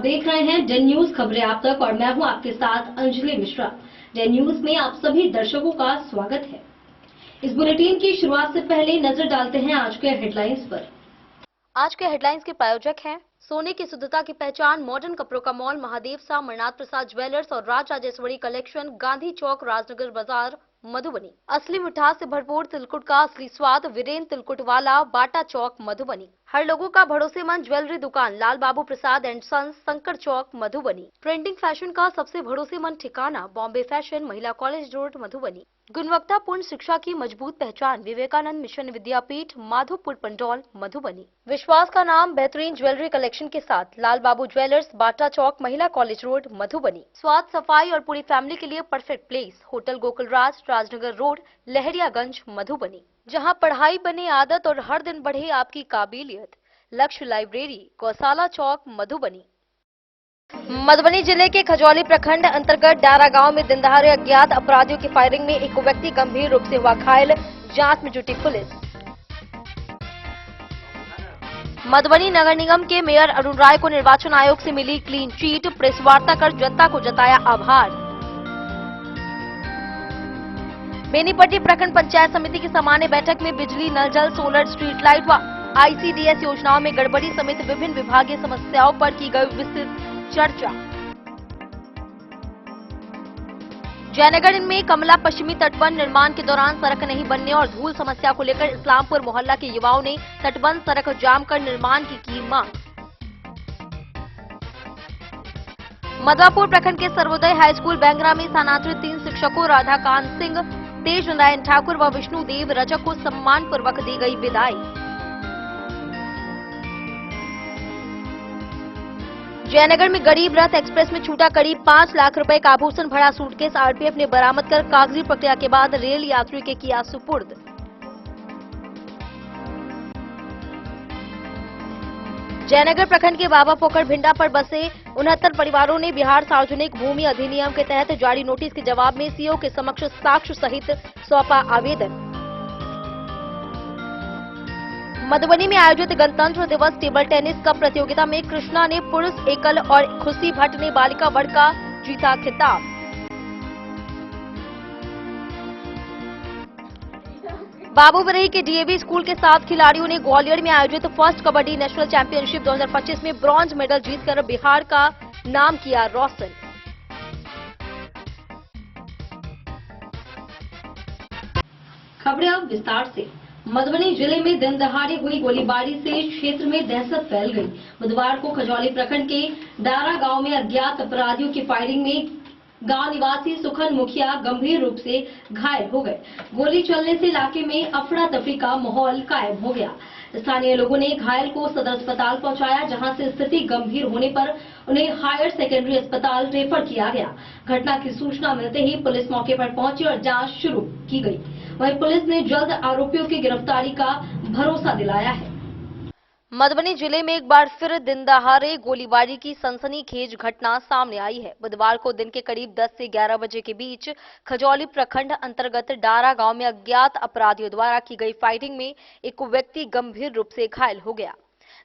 देख रहे हैं डेन न्यूज खबरें आप तक और मैं हूं आपके साथ अंजलि मिश्रा। डेन न्यूज में आप सभी दर्शकों का स्वागत है। इस बुलेटिन की शुरुआत से पहले नजर डालते हैं आज के हेडलाइंस पर। आज के हेडलाइंस के प्रायोजक हैं सोने की शुद्धता की पहचान मॉडर्न कपड़ों का मॉल महादेव सा मरनाथ प्रसाद ज्वेलर्स और राज राजेश्वरी कलेक्शन, गांधी चौक, राजनगर बाजार, मधुबनी। असली मिठास से भरपूर तिलकुट का असली स्वाद, वीरेंद्र तिलकुट वाला, बाटा चौक, मधुबनी। हर लोगों का भरोसेमंद ज्वेलरी दुकान लाल बाबू प्रसाद एंड सन्स, संकर चौक, मधुबनी। ट्रेंडिंग फैशन का सबसे भरोसेमंद ठिकाना बॉम्बे फैशन, महिला कॉलेज रोड, मधुबनी। गुणवत्तापूर्ण शिक्षा की मजबूत पहचान विवेकानंद मिशन विद्यापीठ, माधोपुर पंडौल, मधुबनी। विश्वास का नाम बेहतरीन ज्वेलरी कलेक्शन के साथ लाल बाबू ज्वेलर्स, बाटा चौक, महिला कॉलेज रोड, मधुबनी। स्वाद, सफाई और पूरी फैमिली के लिए परफेक्ट प्लेस होटल गोकुल राज, राजनगर रोड, लहरियागंज, मधुबनी। जहां पढ़ाई बने आदत और हर दिन बढ़े आपकी काबिलियत। लक्ष्य लाइब्रेरी, गौशाला चौक, मधुबनी। मधुबनी जिले के खजौली प्रखंड अंतर्गत डारा गांव में दिन दहाड़े अज्ञात अपराधियों की फायरिंग में एक व्यक्ति गंभीर रूप से हुआ घायल, जांच में जुटी पुलिस। मधुबनी नगर निगम के मेयर अरुण राय को निर्वाचन आयोग से मिली क्लीन चिट, प्रेस वार्ता कर जनता को जताया आभार। बेनीपट्टी प्रखंड पंचायत समिति की सामान्य बैठक में बिजली, नल जल, सोलर, स्ट्रीट लाइट व ICDS योजनाओं में गड़बड़ी समेत विभिन्न विभागीय समस्याओं पर की गई विस्तृत चर्चा। जयनगर में कमला पश्चिमी तटबंध निर्माण के दौरान सड़क नहीं बनने और धूल समस्या को लेकर इस्लामपुर मोहल्ला के युवाओं ने तटबंध सड़क जाम कर निर्माण की मांग। मधवापुर प्रखंड के सर्वोदय हाई स्कूल बैंगरा में स्थानांतरित 3 शिक्षकों राधाकांत सिंह, तेज नारायण ठाकुर व विष्णुदेव रजक को सम्मान पूर्वक दी गई विदाई। जयनगर में गरीब रथ एक्सप्रेस में छूटा करीब 5 लाख रुपए का आभूषण भरा सूटकेस RPF ने बरामद कर कागजी प्रक्रिया के बाद रेल यात्री के किया सुपुर्द। जयनगर प्रखंड के बाबा पोखर भिंडा पर बसे 69 परिवारों ने बिहार सार्वजनिक भूमि अधिनियम के तहत जारी नोटिस के जवाब में CO के समक्ष साक्ष्य सहित सौंपा आवेदन। मधुबनी में आयोजित गणतंत्र दिवस टेबल टेनिस कप प्रतियोगिता में कृष्णा ने पुरुष एकल और खुशी भट्ट ने बालिका वर्ग का जीता खिताब। बाबूबरही के DAV स्कूल के 7 खिलाड़ियों ने ग्वालियर में आयोजित फर्स्ट कबड्डी नेशनल चैंपियनशिप 2025 में ब्रॉन्ज मेडल जीतकर बिहार का नाम किया रोशन। खबरें अब विस्तार से। मधुबनी जिले में दिन दहाड़े हुई गोलीबारी से क्षेत्र में दहशत फैल गई। बुधवार को खजौली प्रखंड के डारा गांव में अज्ञात अपराधियों की फायरिंग में गांव निवासी सुखन मुखिया गंभीर रूप से घायल हो गए। गोली चलने से इलाके में अफरा तफरी का माहौल कायम हो गया। स्थानीय लोगों ने घायल को सदर अस्पताल पहुंचाया, जहां से स्थिति गंभीर होने पर उन्हें हायर सेकेंडरी अस्पताल रेफर किया गया। घटना की सूचना मिलते ही पुलिस मौके पर पहुंची और जांच शुरू की गई। वहीं पुलिस ने जल्द आरोपियों की गिरफ्तारी का भरोसा दिलाया है। मधुबनी जिले में एक बार फिर दिन दहाड़े गोलीबारी की सनसनीखेज घटना सामने आई है। बुधवार को दिन के करीब 10 से 11 बजे के बीच खजौली प्रखंड अंतर्गत डारा गांव में अज्ञात अपराधियों द्वारा की गई फायरिंग में एक व्यक्ति गंभीर रूप से घायल हो गया।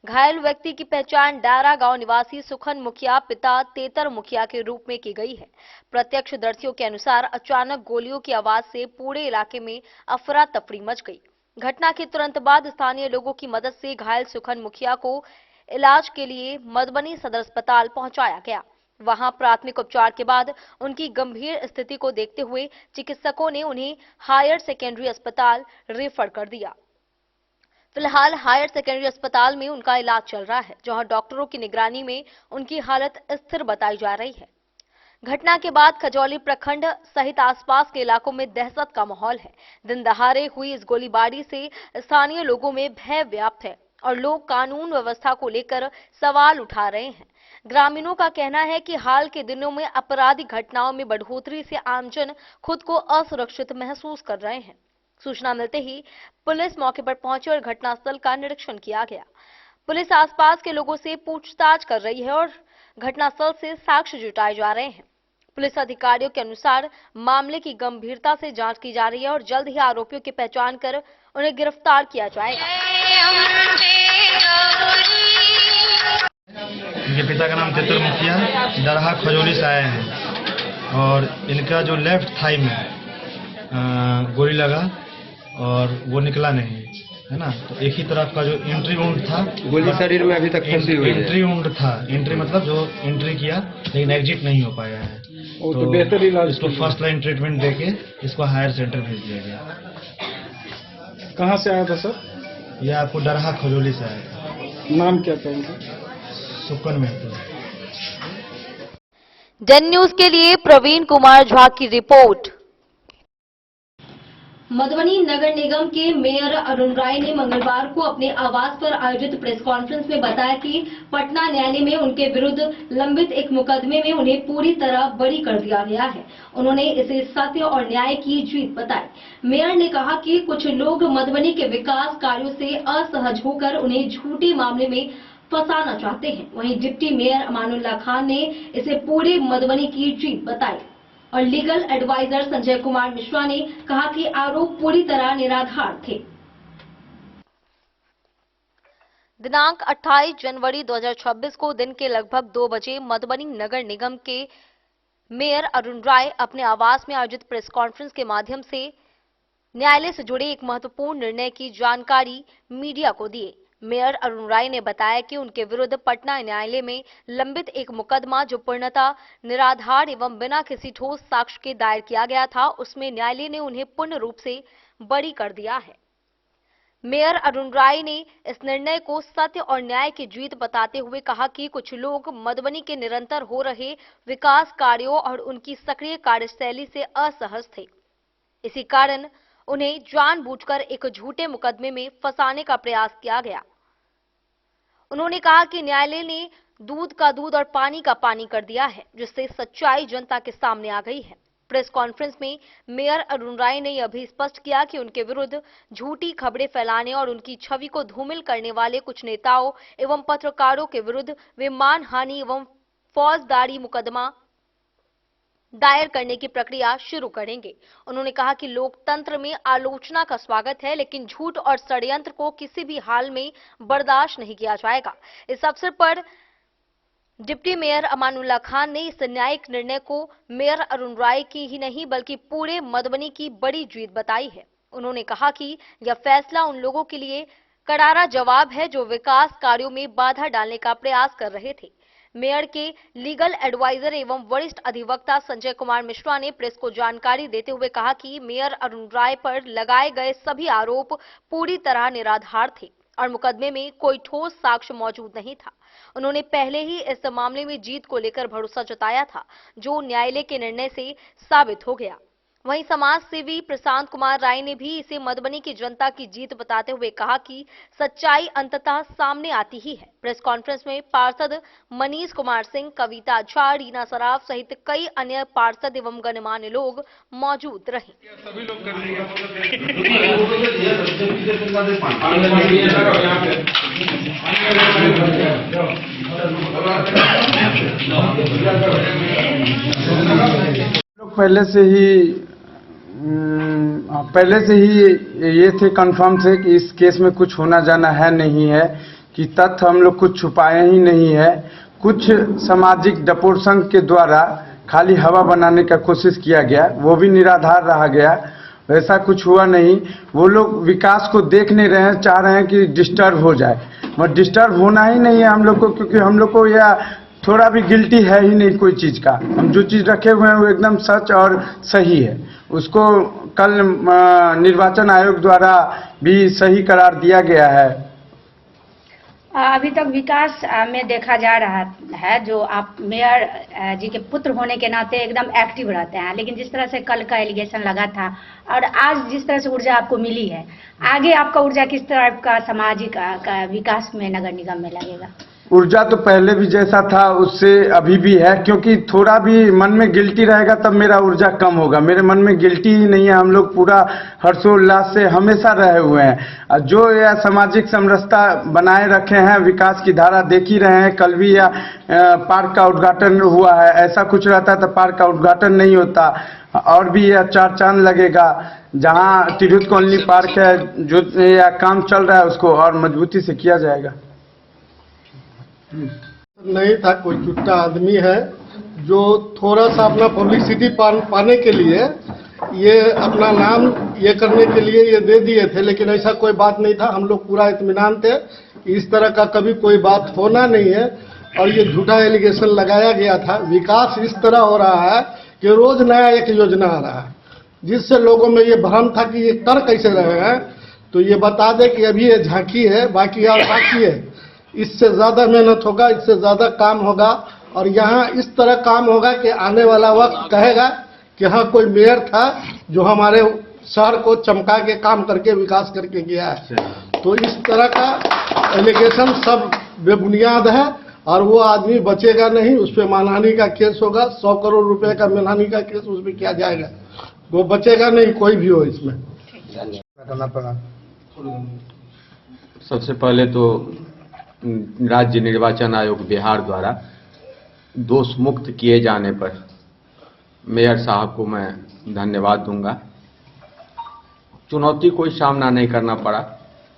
घायल व्यक्ति की पहचान डारा गांव निवासी सुखन मुखिया पिता तेतर मुखिया के रूप में की गई है। प्रत्यक्षदर्शियों के अनुसार अचानक गोलियों की आवाज से पूरे इलाके में अफरा तफरी मच गई। घटना के तुरंत बाद स्थानीय लोगों की मदद से घायल सुखन मुखिया को इलाज के लिए मधुबनी सदर अस्पताल पहुंचाया गया। वहां प्राथमिक उपचार के बाद उनकी गंभीर स्थिति को देखते हुए चिकित्सकों ने उन्हें हायर सेकेंडरी अस्पताल रेफर कर दिया। फिलहाल हायर सेकेंडरी अस्पताल में उनका इलाज चल रहा है, जहां डॉक्टरों की निगरानी में उनकी हालत स्थिर बताई जा रही है। घटना के बाद खजौली प्रखंड सहित आसपास के इलाकों में दहशत का माहौल है। दिन दहाड़े हुई इस गोलीबारी से स्थानीय लोगों में भय व्याप्त है और लोग कानून व्यवस्था को लेकर सवाल उठा रहे हैं। ग्रामीणों का कहना है कि हाल के दिनों में आपराधिक घटनाओं में बढ़ोतरी से आमजन खुद को असुरक्षित महसूस कर रहे हैं। सूचना मिलते ही पुलिस मौके पर पहुंची और घटनास्थल का निरीक्षण किया गया। पुलिस आसपास के लोगों से पूछताछ कर रही है और घटनास्थल से साक्ष्य जुटाए जा रहे हैं। पुलिस अधिकारियों के अनुसार मामले की गंभीरता से जांच की जा रही है और जल्द ही आरोपियों की पहचान कर उन्हें गिरफ्तार किया जाएगा। इनके पिता का नाम तेतर मुखिया, दरहा खजोली से आए हैं और इनका जो लेफ्ट थाई में गोली लगा और वो निकला नहीं है ना। तो एक ही तरफ का जो एंट्री वुंड था, गोली शरीर में अभी तक फंसी हुई है। एंट्री वुंड था, एंट्री मतलब जो एंट्री किया लेकिन एग्जिट नहीं हो पाया है। तो बेहतर इलाज, इसको फर्स्ट लाइन ट्रीटमेंट देके इसको हायर सेंटर भेज दिया गया। कहाँ से आया था सर? यह आपको दरहा खजोली से आया था। नाम क्या था उनका? सुकन महतो। डेन न्यूज के लिए प्रवीण कुमार झा की रिपोर्ट। मधुबनी नगर निगम के मेयर अरुण राय ने मंगलवार को अपने आवास पर आयोजित प्रेस कॉन्फ्रेंस में बताया कि पटना न्यायालय में उनके विरुद्ध लंबित एक मुकदमे में उन्हें पूरी तरह बरी कर दिया गया है। उन्होंने इसे सत्य और न्याय की जीत बताई। मेयर ने कहा कि कुछ लोग मधुबनी के विकास कार्यों से असहज होकर उन्हें झूठे मामले में फंसाना चाहते हैं। वहीं डिप्टी मेयर अमानुल्लाह खान ने इसे पूरे मधुबनी की जीत बताई और लीगल एडवाइजर संजय कुमार मिश्रा ने कहा कि आरोप पूरी तरह निराधार थे। दिनांक 28 जनवरी 2026 को दिन के लगभग 2 बजे मधुबनी नगर निगम के मेयर अरुण राय अपने आवास में आयोजित प्रेस कॉन्फ्रेंस के माध्यम से न्यायालय से जुड़े एक महत्वपूर्ण निर्णय की जानकारी मीडिया को दिए। मेयर अरुण राय ने बताया कि उनके विरुद्ध पटना न्यायालय में लंबित एक मुकदमा जो पूर्णतः निराधार एवं बिना किसी ठोस साक्ष्य के दायर किया गया था, उसमें न्यायालय ने उन्हें पूर्ण रूप से बरी कर दिया है। मेयर अरुण राय ने इस निर्णय को सत्य और न्याय की जीत बताते हुए कहा कि कुछ लोग मधुबनी के निरंतर हो रहे विकास कार्यों और उनकी सक्रिय कार्यशैली से असहज थे। इसी कारण उन्हें जानबूझकर एक झूठे मुकदमे में फंसाने का प्रयास किया गया। उन्होंने कहा कि न्यायालय ने दूध का दूध और पानी का पानी कर दिया है, जिससे सच्चाई जनता के सामने आ गई है। प्रेस कॉन्फ्रेंस में मेयर अरुण राय ने यह भी स्पष्ट किया कि उनके विरुद्ध झूठी खबरें फैलाने और उनकी छवि को धूमिल करने वाले कुछ नेताओं एवं पत्रकारों के विरुद्ध वे मानहानि एवं फौजदारी मुकदमा दायर करने की प्रक्रिया शुरू करेंगे। उन्होंने कहा कि लोकतंत्र में आलोचना का स्वागत है, लेकिन झूठ और षड्यंत्र को किसी भी हाल में बर्दाश्त नहीं किया जाएगा। इस अवसर पर डिप्टी मेयर अमानुल्लाह खान ने इस न्यायिक निर्णय को मेयर अरुण राय की ही नहीं बल्कि पूरे मधुबनी की बड़ी जीत बताई है। उन्होंने कहा कि यह फैसला उन लोगों के लिए करारा जवाब है जो विकास कार्यों में बाधा डालने का प्रयास कर रहे थे। मेयर के लीगल एडवाइजर एवं वरिष्ठ अधिवक्ता संजय कुमार मिश्रा ने प्रेस को जानकारी देते हुए कहा कि मेयर अरुण राय पर लगाए गए सभी आरोप पूरी तरह निराधार थे और मुकदमे में कोई ठोस साक्ष्य मौजूद नहीं था। उन्होंने पहले ही इस मामले में जीत को लेकर भरोसा जताया था, जो न्यायालय के निर्णय से साबित हो गया। वहीं समाज सेवी प्रशांत कुमार राय ने भी इसे मधुबनी की जनता की जीत बताते हुए कहा कि सच्चाई अंततः सामने आती ही है। प्रेस कॉन्फ्रेंस में पार्षद मनीष कुमार सिंह, कविता झा, रीना सराफ सहित कई अन्य पार्षद एवं गणमान्य लोग मौजूद रहे। सभी लोग पहले से ही ये थे कंफर्म थे कि इस केस में कुछ होना जाना है नहीं है, कि तथ्य हम लोग कुछ छुपाए ही नहीं है। कुछ सामाजिक डपोरसंघ के द्वारा खाली हवा बनाने का कोशिश किया गया, वो भी निराधार रहा गया। ऐसा कुछ हुआ नहीं। वो लोग विकास को देख नहीं रहे हैं, चाह रहे हैं कि डिस्टर्ब हो जाए, मगर डिस्टर्ब होना ही नहीं है हम लोग को, क्योंकि हम लोग को यह थोड़ा भी गिल्टी है ही नहीं कोई चीज़ का। हम जो चीज़ रखे हुए हैं वो एकदम सच और सही है। उसको कल निर्वाचन आयोग द्वारा भी सही करार दिया गया है। अभी तक विकास में देखा जा रहा है, जो आप मेयर जी के पुत्र होने के नाते एकदम एक्टिव रहते हैं, लेकिन जिस तरह से कल का एलिगेशन लगा था और आज जिस तरह से ऊर्जा आपको मिली है, आगे आपका ऊर्जा किस तरह का सामाजिक का विकास में नगर निगम में लगेगा? ऊर्जा तो पहले भी जैसा था उससे अभी भी है, क्योंकि थोड़ा भी मन में गिल्टी रहेगा तब मेरा ऊर्जा कम होगा। मेरे मन में गिल्टी ही नहीं है, हम लोग पूरा हर्षोल्लास से हमेशा रहे हुए हैं। जो यह सामाजिक समरसता बनाए रखे हैं, विकास की धारा देख ही रहे हैं। कल भी यह पार्क का उद्घाटन हुआ है, ऐसा कुछ रहता तो पार्क का उद्घाटन नहीं होता। और भी यह चार चांद लगेगा। जहाँ तिरहुत कॉलोनी पार्क है, जो यह काम चल रहा है उसको और मजबूती से किया जाएगा। नहीं था, कोई चुट्टा आदमी है जो थोड़ा सा अपना पब्लिसिटी पाने के लिए ये अपना नाम ये करने के लिए ये दे दिए थे, लेकिन ऐसा कोई बात नहीं था। हम लोग पूरा इत्मीनान थे, इस तरह का कभी कोई बात होना नहीं है। और ये झूठा एलिगेशन लगाया गया था। विकास इस तरह हो रहा है कि रोज नया एक योजना आ रहा है, जिससे लोगों में ये भ्रम था कि ये कर कैसे रहे हैं। तो ये बता दें कि अभी ये झांकी है, बाकी और बाकी है। इससे ज़्यादा मेहनत होगा, इससे ज़्यादा काम होगा, और यहाँ इस तरह काम होगा कि आने वाला वक्त कहेगा कि हाँ कोई मेयर था जो हमारे शहर को चमका के काम करके विकास करके गया है। तो इस तरह का एलिगेशन सब बेबुनियाद है और वो आदमी बचेगा नहीं। उस पर मानहानि का केस होगा, 100 करोड़ रुपए का मानहानि का केस उस पर किया जाएगा। वो बचेगा नहीं, कोई भी हो इसमें। सबसे पहले तो राज्य निर्वाचन आयोग बिहार द्वारा दोष मुक्त किए जाने पर मेयर साहब को मैं धन्यवाद दूंगा। चुनौती कोई सामना नहीं करना पड़ा,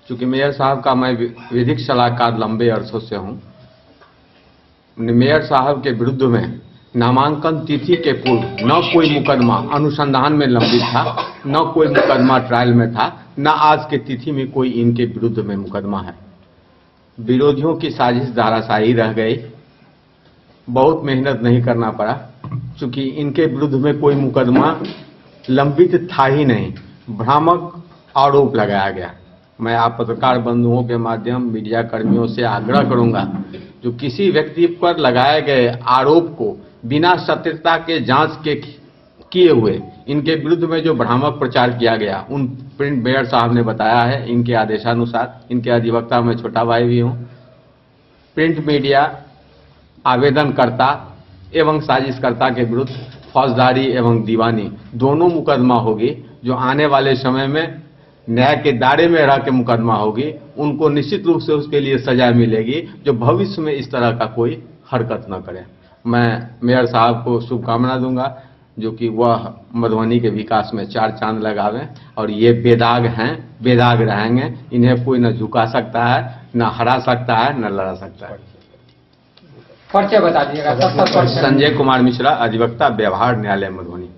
क्योंकि मेयर साहब का मैं विधिक सलाहकार लंबे अरसों से हूं। मेयर साहब के विरुद्ध में नामांकन तिथि के पूर्व न कोई मुकदमा अनुसंधान में लंबित था, न कोई मुकदमा ट्रायल में था, न आज के तिथि में कोई इनके विरुद्ध में मुकदमा है। विरोधियों की साजिश धाराशायी रह गई, बहुत मेहनत नहीं करना पड़ा, क्योंकि इनके विरुद्ध में कोई मुकदमा लंबित था ही नहीं। भ्रामक आरोप लगाया गया। मैं आप पत्रकार बंधुओं के माध्यम मीडिया कर्मियों से आग्रह करूंगा, जो किसी व्यक्ति पर लगाए गए आरोप को बिना सत्यता के जांच के किए हुए इनके विरुद्ध में जो भ्रामक प्रचार किया गया, उन प्रिंट मेयर साहब ने बताया है इनके आदेशानुसार। इनके अधिवक्ता मैं छोटा भाई भी हूं। प्रिंट मीडिया आवेदनकर्ता एवं साजिशकर्ता के विरुद्ध फौजदारी एवं दीवानी दोनों मुकदमा होगी, जो आने वाले समय में न्याय के दायरे में रह के मुकदमा होगी। उनको निश्चित रूप से उसके लिए सजा मिलेगी, जो भविष्य में इस तरह का कोई हरकत न करे। मैं मेयर साहब को शुभकामना दूंगा, जो कि वह मधुबनी के विकास में 4 चांद लगावें, और ये बेदाग हैं, बेदाग रहेंगे। इन्हें कोई न झुका सकता है, न हरा सकता है, न लड़ा सकता है। परिचय बता दीजिएगा। संजय कुमार मिश्रा, अधिवक्ता व्यवहार न्यायालय मधुबनी।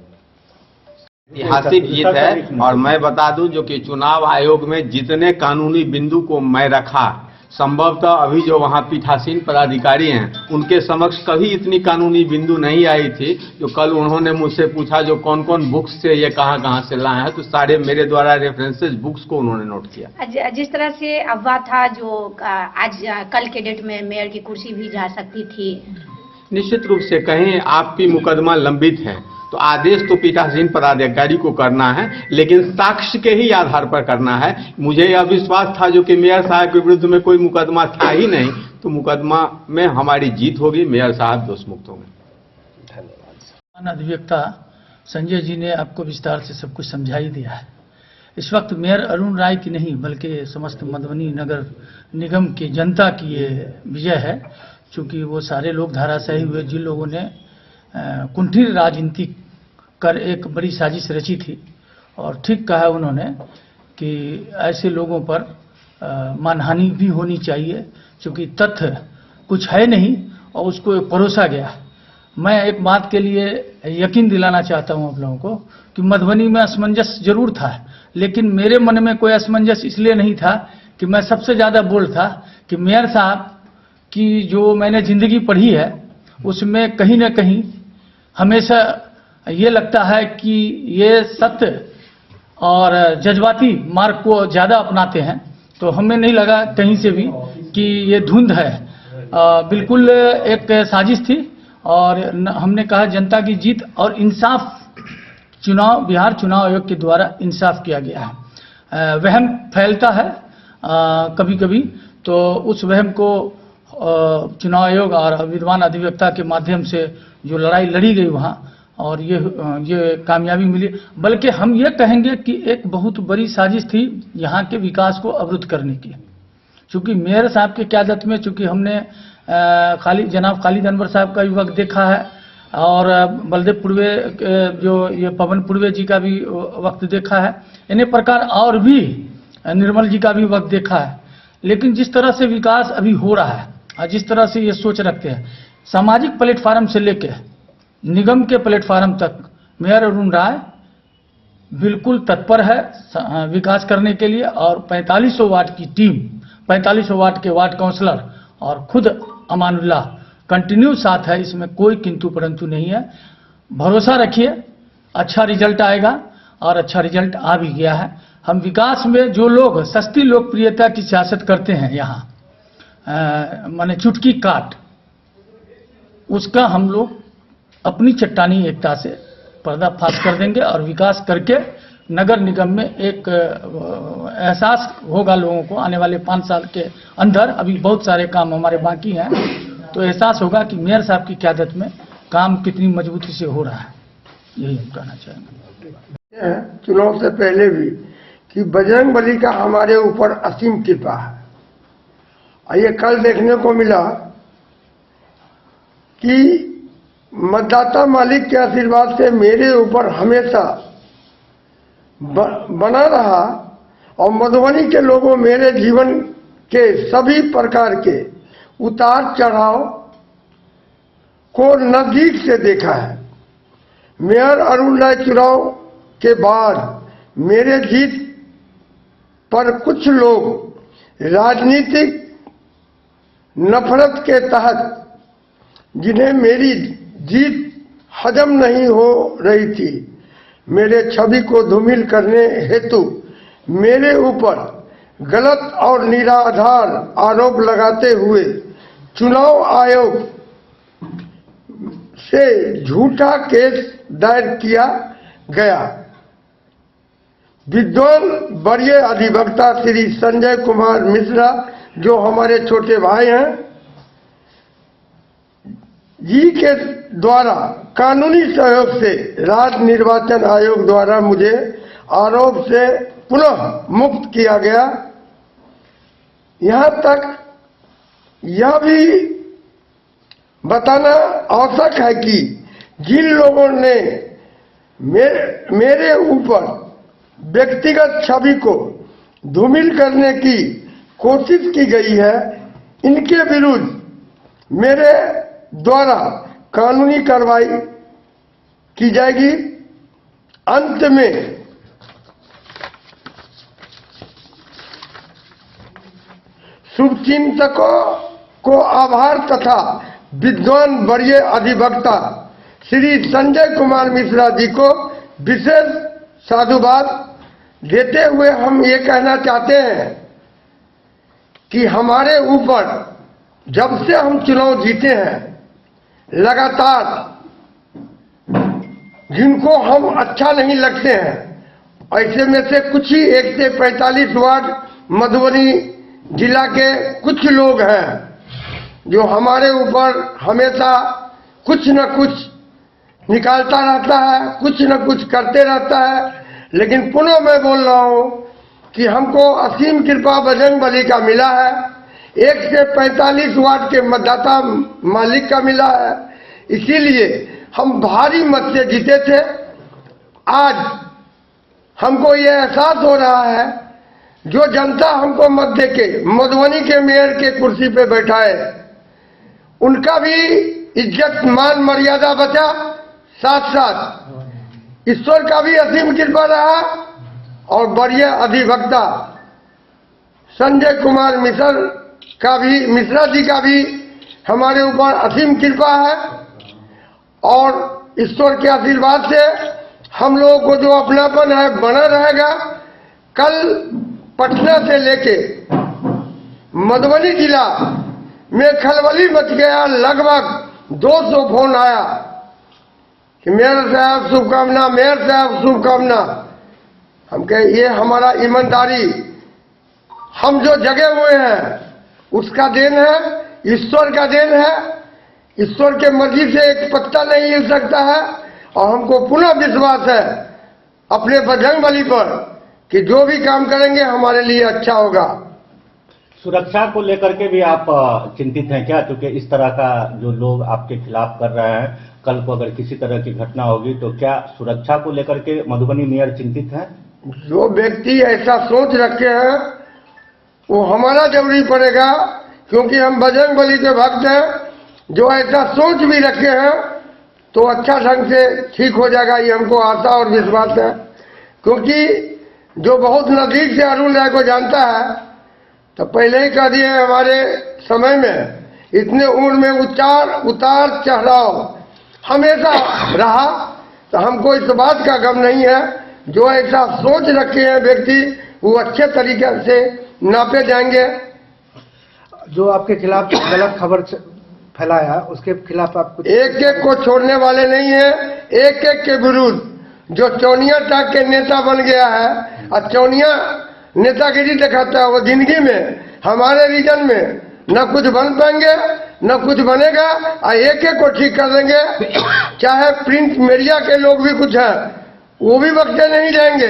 ऐतिहासिक जीत है, और मैं बता दूं जो कि चुनाव आयोग में जितने कानूनी बिंदु को मैं रखा, संभवतः अभी जो वहां पीठासीन पदाधिकारी हैं उनके समक्ष कभी इतनी कानूनी बिंदु नहीं आई थी। जो कल उन्होंने मुझसे पूछा जो कौन कौन बुक्स से ये कहां से लाए हैं, तो सारे मेरे द्वारा रेफरेंसेस बुक्स को उन्होंने नोट किया। जिस तरह से अफवाह था जो आज कल के डेट में मेयर की कुर्सी भी जा सकती थी, निश्चित रूप से कहीं आपकी मुकदमा लंबित है तो आदेश तो पीठासीन पदाधिकारी को करना है, लेकिन साक्ष्य के ही आधार पर करना है। मुझे यह विश्वास था जो कि मेयर साहब के विरुद्ध में कोई मुकदमा था ही नहीं, तो मुकदमा में हमारी जीत होगी, मेयर साहब दोष मुक्त होंगे। धन्यवाद। अधिवक्ता संजय जी ने आपको विस्तार से सब कुछ समझा ही दिया है। इस वक्त मेयर अरुण राय की नहीं बल्कि समस्त मधुबनी नगर निगम की जनता की ये विजय है, क्योंकि वो सारे लोग धाराशायी हुए जिन लोगों ने कुंठी राजनीति कर एक बड़ी साजिश रची थी। और ठीक कहा उन्होंने कि ऐसे लोगों पर मानहानि भी होनी चाहिए, क्योंकि तथ्य कुछ है नहीं और उसको परोसा गया। मैं एक बात के लिए यकीन दिलाना चाहता हूं आप लोगों को कि मधुबनी में असमंजस जरूर था, लेकिन मेरे मन में कोई असमंजस इसलिए नहीं था कि मैं सबसे ज़्यादा बोल था कि मेयर साहब की जो मैंने ज़िंदगी पढ़ी है उसमें कहीं न कहीं हमेशा ये लगता है कि ये सत्य और जज्बाती मार्ग को ज़्यादा अपनाते हैं। तो हमें नहीं लगा कहीं से भी कि ये धुंध है, बिल्कुल एक साजिश थी। और हमने कहा जनता की जीत और इंसाफ, बिहार चुनाव आयोग के द्वारा इंसाफ किया गया है। वहम फैलता है कभी कभी, तो उस वहम को चुनाव आयोग और विद्वान अधिवक्ता के माध्यम से जो लड़ाई लड़ी गई वहाँ, और ये कामयाबी मिली। बल्कि हम ये कहेंगे कि एक बहुत बड़ी साजिश थी यहाँ के विकास को अवरुद्ध करने की, चूँकि मेयर साहब की क़यादत में, चूँकि हमने जनाब खालिद अनवर साहब का भी वक्त देखा है और बलदेव पुरवे जो ये पवन पुरवे जी का भी वक्त देखा है, इन्हीं प्रकार और भी निर्मल जी का भी वक्त देखा है। लेकिन जिस तरह से विकास अभी हो रहा है जिस तरह से ये सोच रखते हैं, सामाजिक प्लेटफार्म से लेकर निगम के प्लेटफार्म तक मेयर अरुण राय बिल्कुल तत्पर है विकास करने के लिए। और 4500 वार्ड की टीम, 4500 वार्ड के वार्ड काउंसलर और खुद अमानुल्लाह कंटिन्यू साथ है, इसमें कोई किंतु परंतु नहीं है। भरोसा रखिए, अच्छा रिजल्ट आएगा और अच्छा रिजल्ट आ भी गया है। हम विकास में जो लोग सस्ती लोकप्रियता की सियासत करते हैं यहाँ, माने चुटकी काट, उसका हम लोग अपनी चट्टानी एकता से पर्दाफाश कर देंगे और विकास करके नगर निगम में एक एहसास होगा लोगों को आने वाले 5 साल के अंदर। अभी बहुत सारे काम हमारे बाकी हैं, तो एहसास होगा कि मेयर साहब की क़यादत में काम कितनी मजबूती से हो रहा है। यही हम कहना चाहेंगे। चुनाव से पहले भी कि बजरंगबली का हमारे ऊपर असीम कृपा है। और ये कल देखने को मिला कि मतदाता मालिक के आशीर्वाद से मेरे ऊपर हमेशा बना रहा और मधुबनी के लोगों मेरे जीवन के सभी प्रकार के उतार चढ़ाव को नजदीक से देखा है। मेयर अरुण राय चुनाव के बाद मेरे जीत पर कुछ लोग राजनीतिक नफरत के तहत, जिन्हें मेरी जीत हजम नहीं हो रही थी, मेरे छवि को धूमिल करने हेतु मेरे ऊपर गलत और निराधार आरोप लगाते हुए चुनाव आयोग से झूठा केस दायर किया गया। विद्वान वरीय अधिवक्ता श्री संजय कुमार मिश्रा, जो हमारे छोटे भाई हैं, जी के द्वारा कानूनी सहयोग से राज्य निर्वाचन आयोग द्वारा मुझे आरोप से पुनः मुक्त किया गया। यहाँ तक यह भी बताना आवश्यक है कि जिन लोगों ने मेरे ऊपर व्यक्तिगत छवि को धूमिल करने की कोशिश की गई है, इनके विरुद्ध मेरे द्वारा कानूनी कार्रवाई की जाएगी। अंत में शुभचिंतकों को आभार तथा विद्वान वरीय अधिवक्ता श्री संजय कुमार मिश्रा जी को विशेष साधुवाद देते हुए हम ये कहना चाहते हैं कि हमारे ऊपर जब से हम चुनाव जीते हैं, लगातार जिनको हम अच्छा नहीं लगते हैं, ऐसे में से कुछ ही 1 से 45 वार्ड मधुबनी जिला के कुछ लोग हैं जो हमारे ऊपर हमेशा कुछ न कुछ निकालता रहता है, कुछ न कुछ करते रहता है। लेकिन पुनः मैं बोल रहा हूं कि हमको असीम कृपा बजरंगबली का मिला है। 1 से 45 वार्ड के मतदाता मालिक का मिला है, इसीलिए हम भारी मत से जीते थे। आज हमको ये एहसास हो रहा है, जो जनता हमको मत देके मधुबनी के मेयर के कुर्सी पे बैठाए, उनका भी इज्जत मान मर्यादा बचा, साथ साथ ईश्वर का भी असीम कृपा रहा और वरीय अधिवक्ता संजय कुमार मिश्रा जी का भी हमारे ऊपर असीम कृपा है। और ईश्वर के आशीर्वाद से हम लोगों को जो अपनापन है बना रहेगा। कल पटना से लेके मधुबनी जिला में खलबली मच गया, लगभग 200 फोन आया कि मेयर साहब शुभकामना, मेयर साहब शुभकामना। हम कहे ये हमारा ईमानदारी, हम जो जगे हुए हैं उसका देन है, ईश्वर का देन है। ईश्वर के मर्जी से एक पत्ता नहीं हिल सकता है और हमको पुनः विश्वास है अपने बजरंगबली पर कि जो भी काम करेंगे हमारे लिए अच्छा होगा। सुरक्षा को लेकर के भी आप चिंतित हैं क्या? क्योंकि इस तरह का जो लोग आपके खिलाफ कर रहे हैं, कल को अगर किसी तरह की घटना होगी तो क्या सुरक्षा को लेकर के मधुबनी मेयर चिंतित हैं? जो व्यक्ति ऐसा सोच रखे हैं वो हमारा जरूरी पड़ेगा क्योंकि हम बजरंग बली के भक्त हैं। जो ऐसा सोच भी रखे हैं तो अच्छा ढंग से ठीक हो जाएगा, ये हमको आशा और विश्वास है। क्योंकि जो बहुत नजदीक से अरुण राय को जानता है तो पहले ही कह दिए, हमारे समय में इतने उम्र में उतार चढ़ाव हमेशा रहा, तो हमको इस बात का गम नहीं है। जो ऐसा सोच रखे हैं व्यक्ति, वो अच्छे तरीके से नापे जाएंगे। जो आपके खिलाफ गलत खबर फैलाया, उसके खिलाफ आप कुछ एक एक को छोड़ने वाले नहीं है, एक एक के विरुद्ध। जो चौनिया टाक के नेता बन गया है और चौनिया नेतागिरी दिखाता है, वो जिंदगी में हमारे रीजन में न कुछ बन पाएंगे न कुछ बनेगा, और एक एक को ठीक कर देंगे। चाहे प्रिंट मीडिया के लोग भी कुछ हैं, वो भी बख्शे नहीं जाएंगे,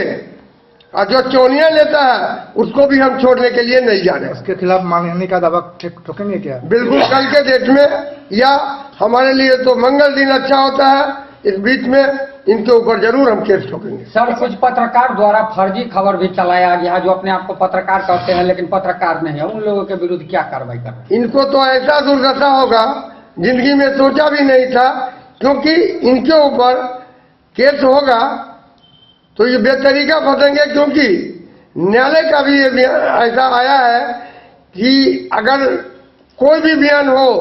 और जो चौनिया नेता है उसको भी हम छोड़ने के लिए नहीं जा रहे। उसके खिलाफ मांगने का दावा ठोकेंगे क्या? बिल्कुल, कल के डेट में या हमारे लिए तो मंगल दिन अच्छा होता है, इस बीच में इनके ऊपर जरूर हम केस ठोकेंगे। सर, कुछ पत्रकार द्वारा फर्जी खबर भी चलाया गया, जो अपने आप को पत्रकार कहते हैं लेकिन पत्रकार नहीं है, उन लोगों के विरुद्ध क्या कार्रवाई कर रहे हैं? इनको तो ऐसा दुर्दशा होगा, जिंदगी में सोचा भी नहीं था। क्योंकि इनके ऊपर केस होगा तो ये बेतरीका फंसेंगे। क्योंकि न्यायालय का भी ये ऐसा आया है कि अगर कोई भी बयान हो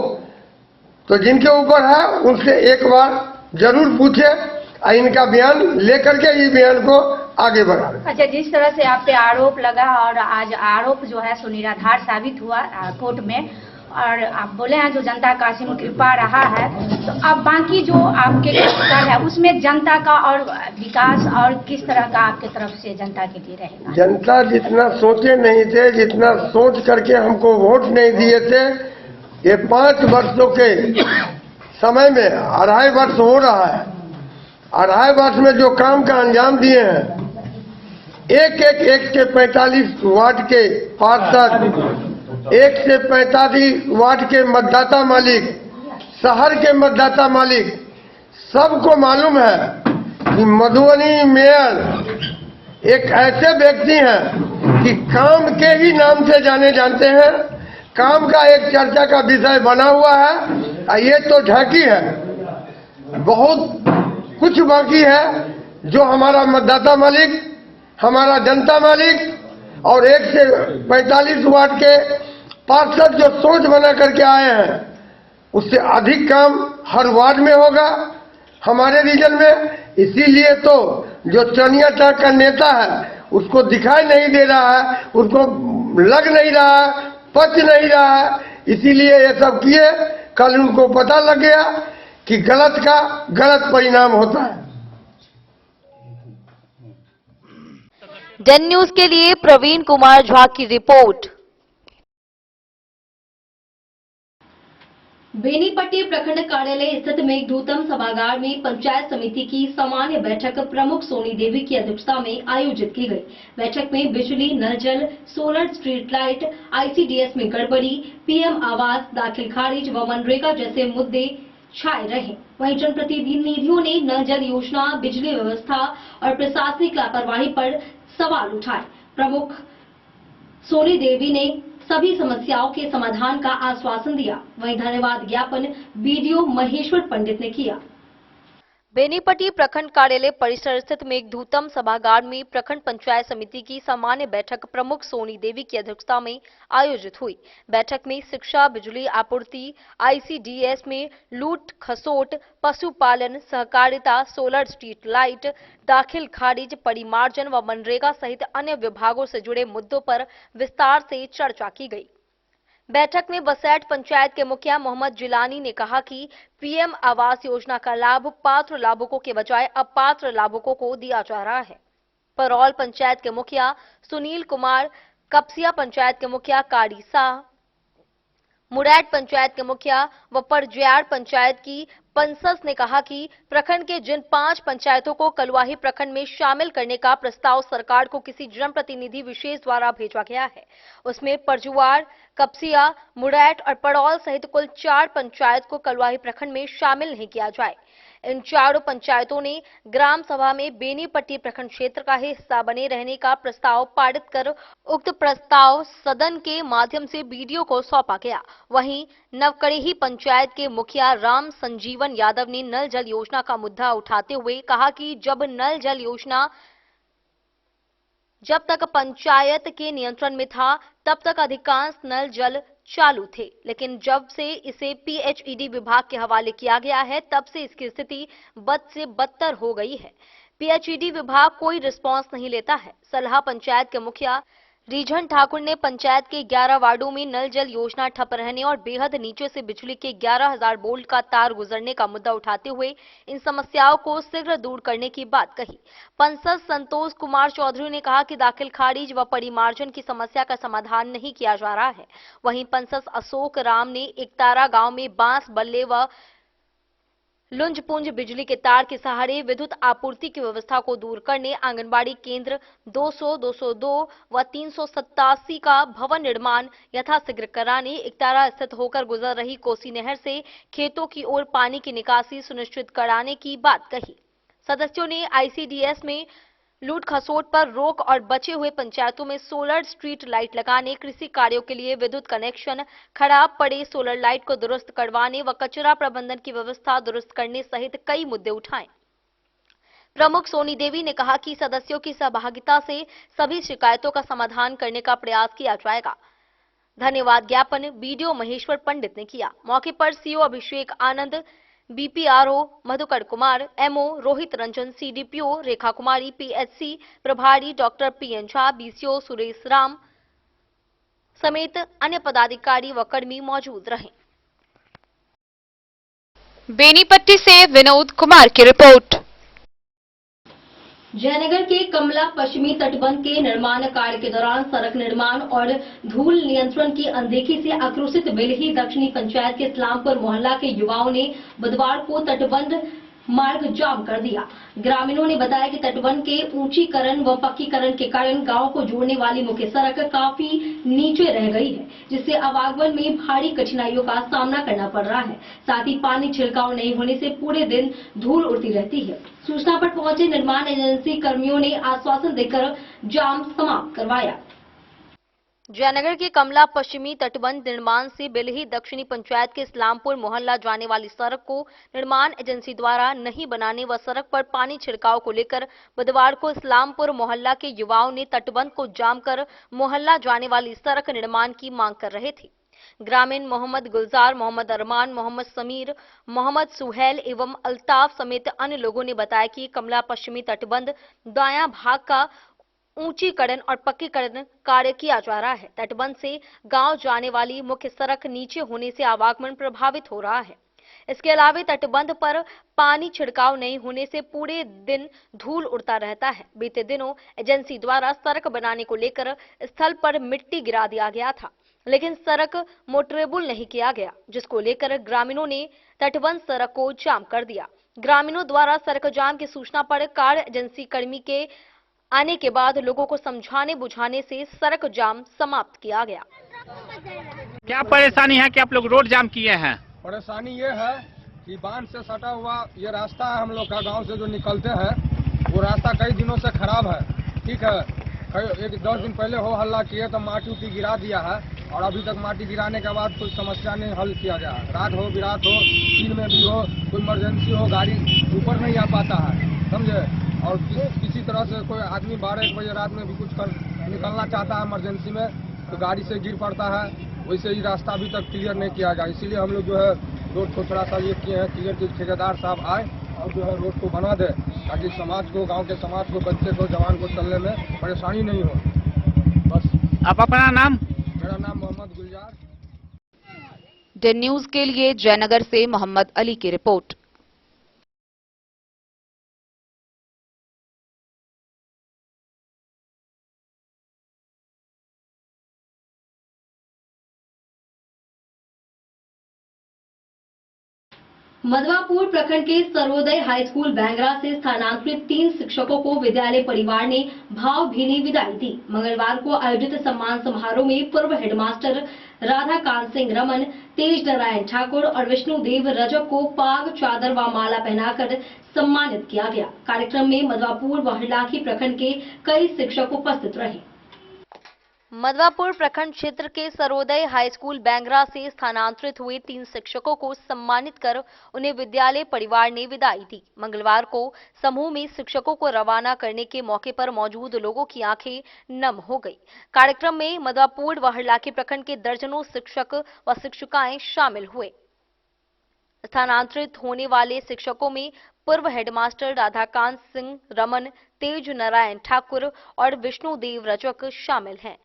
तो जिनके ऊपर है उनसे एक बार जरूर पूछे, और इनका बयान लेकर के ये बयान को आगे बढ़ाए। अच्छा, जिस तरह से आप पे आरोप लगा और आज आरोप जो है सो निराधार साबित हुआ कोर्ट में, और आप बोले हैं जो जनता का असीम कृपा रहा है, तो अब बाकी जो आपके कर है उसमें जनता का और विकास और किस तरह का आपके तरफ से जनता के लिए रहेगा? जनता जितना सोचे नहीं थे, जितना सोच करके हमको वोट नहीं दिए थे, ये 5 वर्षों के समय में 2.5 वर्ष हो रहा है। 2.5 वर्ष में जो काम का अंजाम दिए हैं, एक से 45 वार्ड के पार्षद, 1 से 45 वार्ड के मतदाता मालिक, शहर के मतदाता मालिक, सबको मालूम है कि मधुबनी मेयर एक ऐसे व्यक्ति हैं कि काम के ही नाम से जाने जानते हैं। काम का एक चर्चा का विषय बना हुआ है, और ये तो झांकी है, बहुत कुछ बाकी है। जो हमारा मतदाता मालिक, हमारा जनता मालिक और 1 से 45 वार्ड के पार्षद जो सोच बना करके आए हैं, उससे अधिक काम हर वार्ड में होगा हमारे रीजन में। इसीलिए तो जो चौनिया टाक का नेता है उसको दिखाई नहीं दे रहा है, उसको लग नहीं रहा है, पच नहीं रहा है, इसीलिए ये सब किए। कल उनको पता लग गया कि गलत का गलत परिणाम होता है। डेन न्यूज के लिए प्रवीण कुमार झा की रिपोर्ट। बेनीपट्टी प्रखंड कार्यालय स्थित मेघदूतम सभागार में पंचायत समिति की सामान्य बैठक प्रमुख सोनी देवी की अध्यक्षता में आयोजित की गई। बैठक में बिजली, नल जल, सोलर स्ट्रीट लाइट, आईसीडीएस में गड़बड़ी, पीएम आवास, दाखिल खारिज व मनरेगा जैसे मुद्दे छाए रहे। वहीं जनप्रतिनिधियों ने नल जल योजना, बिजली व्यवस्था और प्रशासनिक लापरवाही पर सवाल उठाए। प्रमुख सोनी देवी ने सभी समस्याओं के समाधान का आश्वासन दिया। वहीं धन्यवाद ज्ञापन बीडीओ महेश्वर पंडित ने किया। बेनीपट्टी प्रखंड कार्यालय परिसर स्थित मेघदूतम सभागार में प्रखंड पंचायत समिति की सामान्य बैठक प्रमुख सोनी देवी की अध्यक्षता में आयोजित हुई। बैठक में शिक्षा, बिजली आपूर्ति, आईसीडीएस में लूट खसोट, पशुपालन, सहकारिता, सोलर स्ट्रीट लाइट, दाखिल खारिज, परिमार्जन व मनरेगा सहित अन्य विभागों से जुड़े मुद्दों पर विस्तार से चर्चा की गई। बैठक में बसैठ पंचायत के मुखिया मोहम्मद जिलानी ने कहा कि पीएम आवास योजना का लाभ पात्र लाभुकों के बजाय अपात्र लाभुकों को दिया जा रहा है। परौल पंचायत के मुखिया सुनील कुमार, कपसिया पंचायत के मुखिया कारी शाह, मुरैठ पंचायत के मुखिया व परज्यार पंचायत की पंसस ने कहा कि प्रखंड के जिन 5 पंचायतों को कलवाही प्रखंड में शामिल करने का प्रस्ताव सरकार को किसी जनप्रतिनिधि विशेष द्वारा भेजा गया है, उसमें परजुआर, कपसिया, मुरैठ और पड़ौल सहित कुल 4 पंचायत को कलवाही प्रखंड में शामिल नहीं किया जाए। इन चारों पंचायतों ने ग्राम सभा में बेनीपट्टी प्रखंड क्षेत्र का हिस्सा बने रहने का प्रस्ताव पारित कर उक्त प्रस्ताव सदन के माध्यम से बीडीओ को सौंपा गया। वहीं नवकड़ेही पंचायत के मुखिया राम संजीवन यादव ने नल जल योजना का मुद्दा उठाते हुए कहा कि जब तक पंचायत के नियंत्रण में था तब तक अधिकांश नल जल चालू थे, लेकिन जब से इसे पीएचईडी विभाग के हवाले किया गया है तब से इसकी स्थिति बद से बदतर हो गई है। पीएचईडी विभाग कोई रिस्पांस नहीं लेता है। सलाह पंचायत के मुखिया रीझन ठाकुर ने पंचायत के 11 वार्डों में नल जल योजना ठप रहने और बेहद नीचे से बिजली के 11,000 वोल्ट का तार गुजरने का मुद्दा उठाते हुए इन समस्याओं को शीघ्र दूर करने की बात कही। पंसद संतोष कुमार चौधरी ने कहा कि दाखिल खारिज व परिमार्जन की समस्या का समाधान नहीं किया जा रहा है। वहीं पंसद अशोक राम ने एकतारा गांव में बांस बल्ले व लुंजपुंज बिजली के तार के सहारे विद्युत आपूर्ति की व्यवस्था को दूर करने, आंगनबाड़ी केंद्र 200, 202 व 387 का भवन निर्माण यथाशीघ्र कराने, एकतारा स्थित होकर गुजर रही कोसी नहर से खेतों की ओर पानी की निकासी सुनिश्चित कराने की बात कही। सदस्यों ने आईसीडीएस में लूट खसोट पर रोक और बचे हुए पंचायतों में सोलर स्ट्रीट लाइट लगाने, कृषि कार्यों के लिए विद्युत कनेक्शन, खराब पड़े सोलर लाइट को दुरुस्त करवाने व कचरा प्रबंधन की व्यवस्था दुरुस्त करने सहित कई मुद्दे उठाए। प्रमुख सोनी देवी ने कहा कि सदस्यों की सहभागिता से सभी शिकायतों का समाधान करने का प्रयास किया जाएगा। धन्यवाद ज्ञापन बीडीओ महेश्वर पंडित ने किया। मौके पर CO Abhishek Anand, BPRO Madhukar Kumar, MO Rohit Ranjan, CDPO Rekha Kumari, PHC प्रभारी doctor PN Jha, BCO Suresh Ram समेत अन्य पदाधिकारी व कर्मी मौजूद रहे। बेनीपट्टी से विनोद कुमार की रिपोर्ट। जयनगर के कमला पश्चिमी तटबंध के निर्माण कार्य के दौरान सड़क निर्माण और धूल नियंत्रण की अनदेखी से आक्रोशित बेलही दक्षिणी पंचायत के इस्लामपुर मोहल्ला के युवाओं ने बुधवार को तटबंध मार्ग जाम कर दिया। ग्रामीणों ने बताया कि तटबंध के ऊंचीकरण व पक्कीकरण के कारण गांव को जोड़ने वाली मुख्य सड़क काफी नीचे रह गई है, जिससे आवागमन में भारी कठिनाइयों का सामना करना पड़ रहा है। साथ ही पानी छिड़काव नहीं होने से पूरे दिन धूल उड़ती रहती है। सूचना पर पहुंचे निर्माण एजेंसी कर्मियों ने आश्वासन देकर जाम समाप्त करवाया। जयनगर के कमला पश्चिमी तटबंध निर्माण से बेलही दक्षिणी पंचायत के इस्लामपुर मोहल्ला जाने वाली सड़क को निर्माण एजेंसी द्वारा नहीं बनाने व सड़क पर पानी छिड़काव को लेकर बुधवार को इस्लामपुर मोहल्ला के युवाओं ने तटबंध को जाम कर मोहल्ला जाने वाली सड़क निर्माण की मांग कर रहे थे। ग्रामीण मोहम्मद गुलजार, मोहम्मद अरमान, मोहम्मद समीर, मोहम्मद सुहेल एवं अल्ताफ समेत अन्य लोगों ने बताया कि कमला पश्चिमी तटबंध दायां भाग का ऊंचीकरण और पक्कीकरण कार्य किया जा रहा है। तटबंध से गांव जाने वाली मुख्य सड़क नीचे होने से आवागमन प्रभावित हो रहा है। इसके अलावा तटबंध पर पानी छिड़काव नहीं होने से पूरे दिन धूल उड़ता रहता है। बीते दिनों एजेंसी द्वारा सड़क बनाने को लेकर स्थल पर मिट्टी गिरा दिया गया था, लेकिन सड़क मोटरेबल नहीं किया गया, जिसको लेकर ग्रामीणों ने तटबंध सड़क को जाम कर दिया। ग्रामीणों द्वारा सड़क जाम की सूचना पर कार्य एजेंसी कर्मी के आने के बाद लोगों को समझाने बुझाने से सड़क जाम समाप्त किया गया। क्या परेशानी है कि आप लोग रोड जाम किए हैं? परेशानी ये है कि बांध से सटा हुआ ये रास्ता है, हम लोग का गांव से जो निकलते हैं वो रास्ता कई दिनों से खराब है। ठीक है, 10 दिन पहले हो हल्ला किए तो माटी उटी गिरा दिया है और अभी तक माटी गिराने के बाद कोई समस्या नहीं हल किया गया। रात हो बिरात हो, दिन में भी हो, कोई इमरजेंसी हो, गाड़ी ऊपर नहीं आ पाता है, समझे। और किसी तरह से कोई आदमी 12-1 बजे रात में भी कुछ निकलना चाहता है इमरजेंसी में तो गाड़ी से गिर पड़ता है। वैसे ही रास्ता अभी तक क्लियर नहीं किया गया, इसीलिए हम लोग जो है रोड को थोड़ा सा ये किए हैं क्लियर कि ठेकेदार साहब आए और जो है रोड को बना दे, ताकि समाज को, गांव के समाज को, बच्चे को, जवान को चलने में परेशानी नहीं हो। बस। आप अपना नाम? मेरा नाम मोहम्मद गुलजार। डेन न्यूज के लिए जयनगर से मोहम्मद अली की रिपोर्ट। मधवापुर प्रखंड के सर्वोदय हाई स्कूल बैंगरा से स्थानांतरित 3 शिक्षकों को विद्यालय परिवार ने भावभीनी विदाई दी। मंगलवार को आयोजित सम्मान समारोह में पूर्व हेडमास्टर राधाकांत सिंह रमन, तेज नारायण ठाकुर और विष्णुदेव रजक को पाग, चादर व माला पहनाकर सम्मानित किया गया। कार्यक्रम में मधवापुर व हरलाखी प्रखंड के कई शिक्षक उपस्थित रहे। मधवापुर प्रखंड क्षेत्र के सरोदय हाई स्कूल बैंगरा से स्थानांतरित हुए 3 शिक्षकों को सम्मानित कर उन्हें विद्यालय परिवार ने विदाई दी। मंगलवार को समूह में शिक्षकों को रवाना करने के मौके पर मौजूद लोगों की आंखें नम हो गई। कार्यक्रम में मधवापुर व हरलाखी प्रखंड के दर्जनों शिक्षक व शिक्षिकाएं शामिल हुए। स्थानांतरित होने वाले शिक्षकों में पूर्व हेडमास्टर राधाकांत सिंह रमन, तेज नारायण ठाकुर और विष्णुदेव रजक शामिल हैं।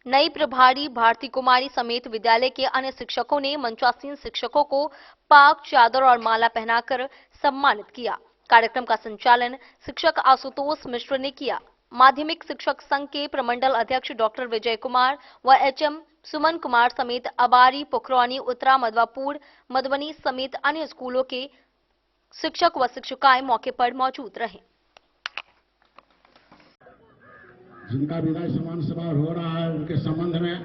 नई प्रभारी भारती कुमारी समेत विद्यालय के अन्य शिक्षकों ने मंचासीन शिक्षकों को पाग, चादर और माला पहनाकर सम्मानित किया। कार्यक्रम का संचालन शिक्षक आशुतोष मिश्र ने किया। माध्यमिक शिक्षक संघ के प्रमंडल अध्यक्ष डॉक्टर विजय कुमार व एचएम सुमन कुमार समेत अबारी, पुखरौनी, उत्तरा, मधवापुर, मधुबनी समेत अन्य स्कूलों के शिक्षक व शिक्षिकाएं मौके पर मौजूद रहे। जिनका विदाई सम्मान समारोह हो रहा है उनके संबंध में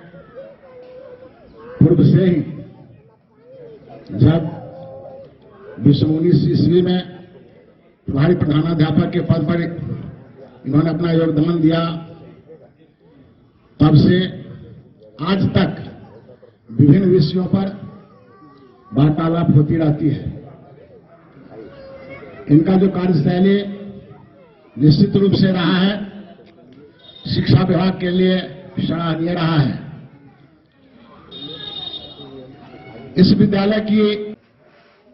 पूर्व से ही जब 2019 ईस्वी में प्रभारी प्रधानाध्यापक के पद पर इन्होंने अपना योगदान दिया, तब से आज तक विभिन्न विषयों पर वार्तालाप होती रहती है। इनका जो कार्यशैली निश्चित रूप से रहा है, शिक्षा विभाग के लिए सराहनीय रहा है। इस विद्यालय की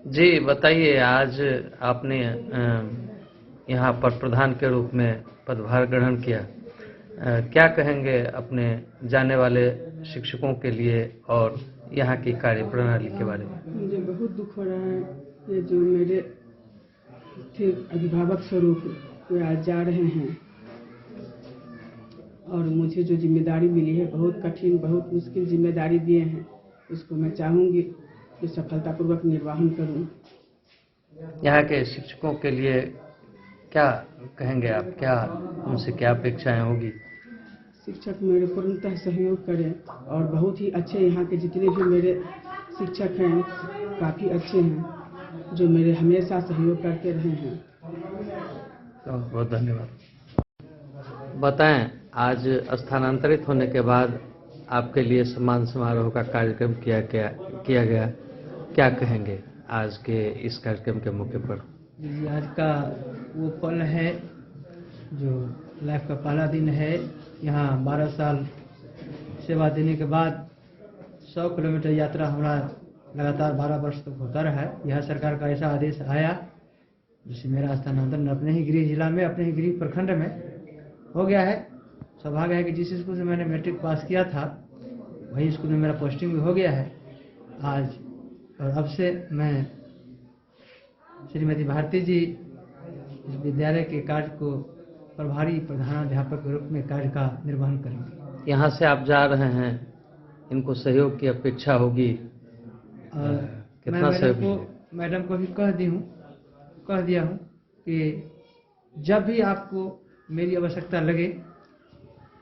जी बताइए, आज आपने यहाँ पर प्रधान के रूप में पदभार ग्रहण किया, क्या कहेंगे अपने जाने वाले शिक्षकों के लिए और यहाँ की कार्य प्रणाली के बारे में? मुझे बहुत दुख हो रहा है, ये जो मेरे थे अभिभावक स्वरूप वे आज जा रहे हैं और मुझे जो जिम्मेदारी मिली है, बहुत कठिन, बहुत मुश्किल जिम्मेदारी दिए हैं, उसको मैं चाहूँगी कि सफलतापूर्वक निर्वहन करूँ। यहाँ के शिक्षकों के लिए क्या कहेंगे आप, क्या उनसे क्या अपेक्षाएं होगी? शिक्षक मेरे पूर्णतः सहयोग करें और बहुत ही अच्छे, यहाँ के जितने भी मेरे शिक्षक हैं काफ़ी अच्छे हैं, जो मेरे हमेशा सहयोग करते रहे हैं। तो बहुत धन्यवाद। बताएं, आज स्थानांतरित होने के बाद आपके लिए सम्मान समारोह का कार्यक्रम किया गया, क्या कहेंगे आज के इस कार्यक्रम के मौके पर? आज का वो पल है जो लाइफ का पहला दिन है। यहाँ 12 साल सेवा देने के बाद 100 किलोमीटर यात्रा हमारा लगातार 12 वर्ष तक होता रहा है। यह सरकार का ऐसा आदेश आया जिससे मेरा स्थानांतरण अपने ही गृह जिला में, अपने ही गृह प्रखंड में हो गया है। सौभाग्य है कि जिस स्कूल से मैंने मैट्रिक पास किया था वही स्कूल में मेरा पोस्टिंग भी हो गया है आज। और अब से मैं श्रीमती भारती जी इस विद्यालय के कार्य को प्रभारी प्रधानाध्यापक के रूप में कार्य का निर्वहन करेंगे। यहाँ से आप जा रहे हैं, इनको सहयोग की अपेक्षा होगी, कितना सहयोग? मैडम को भी कह दिया हूँ कि जब भी आपको मेरी आवश्यकता लगे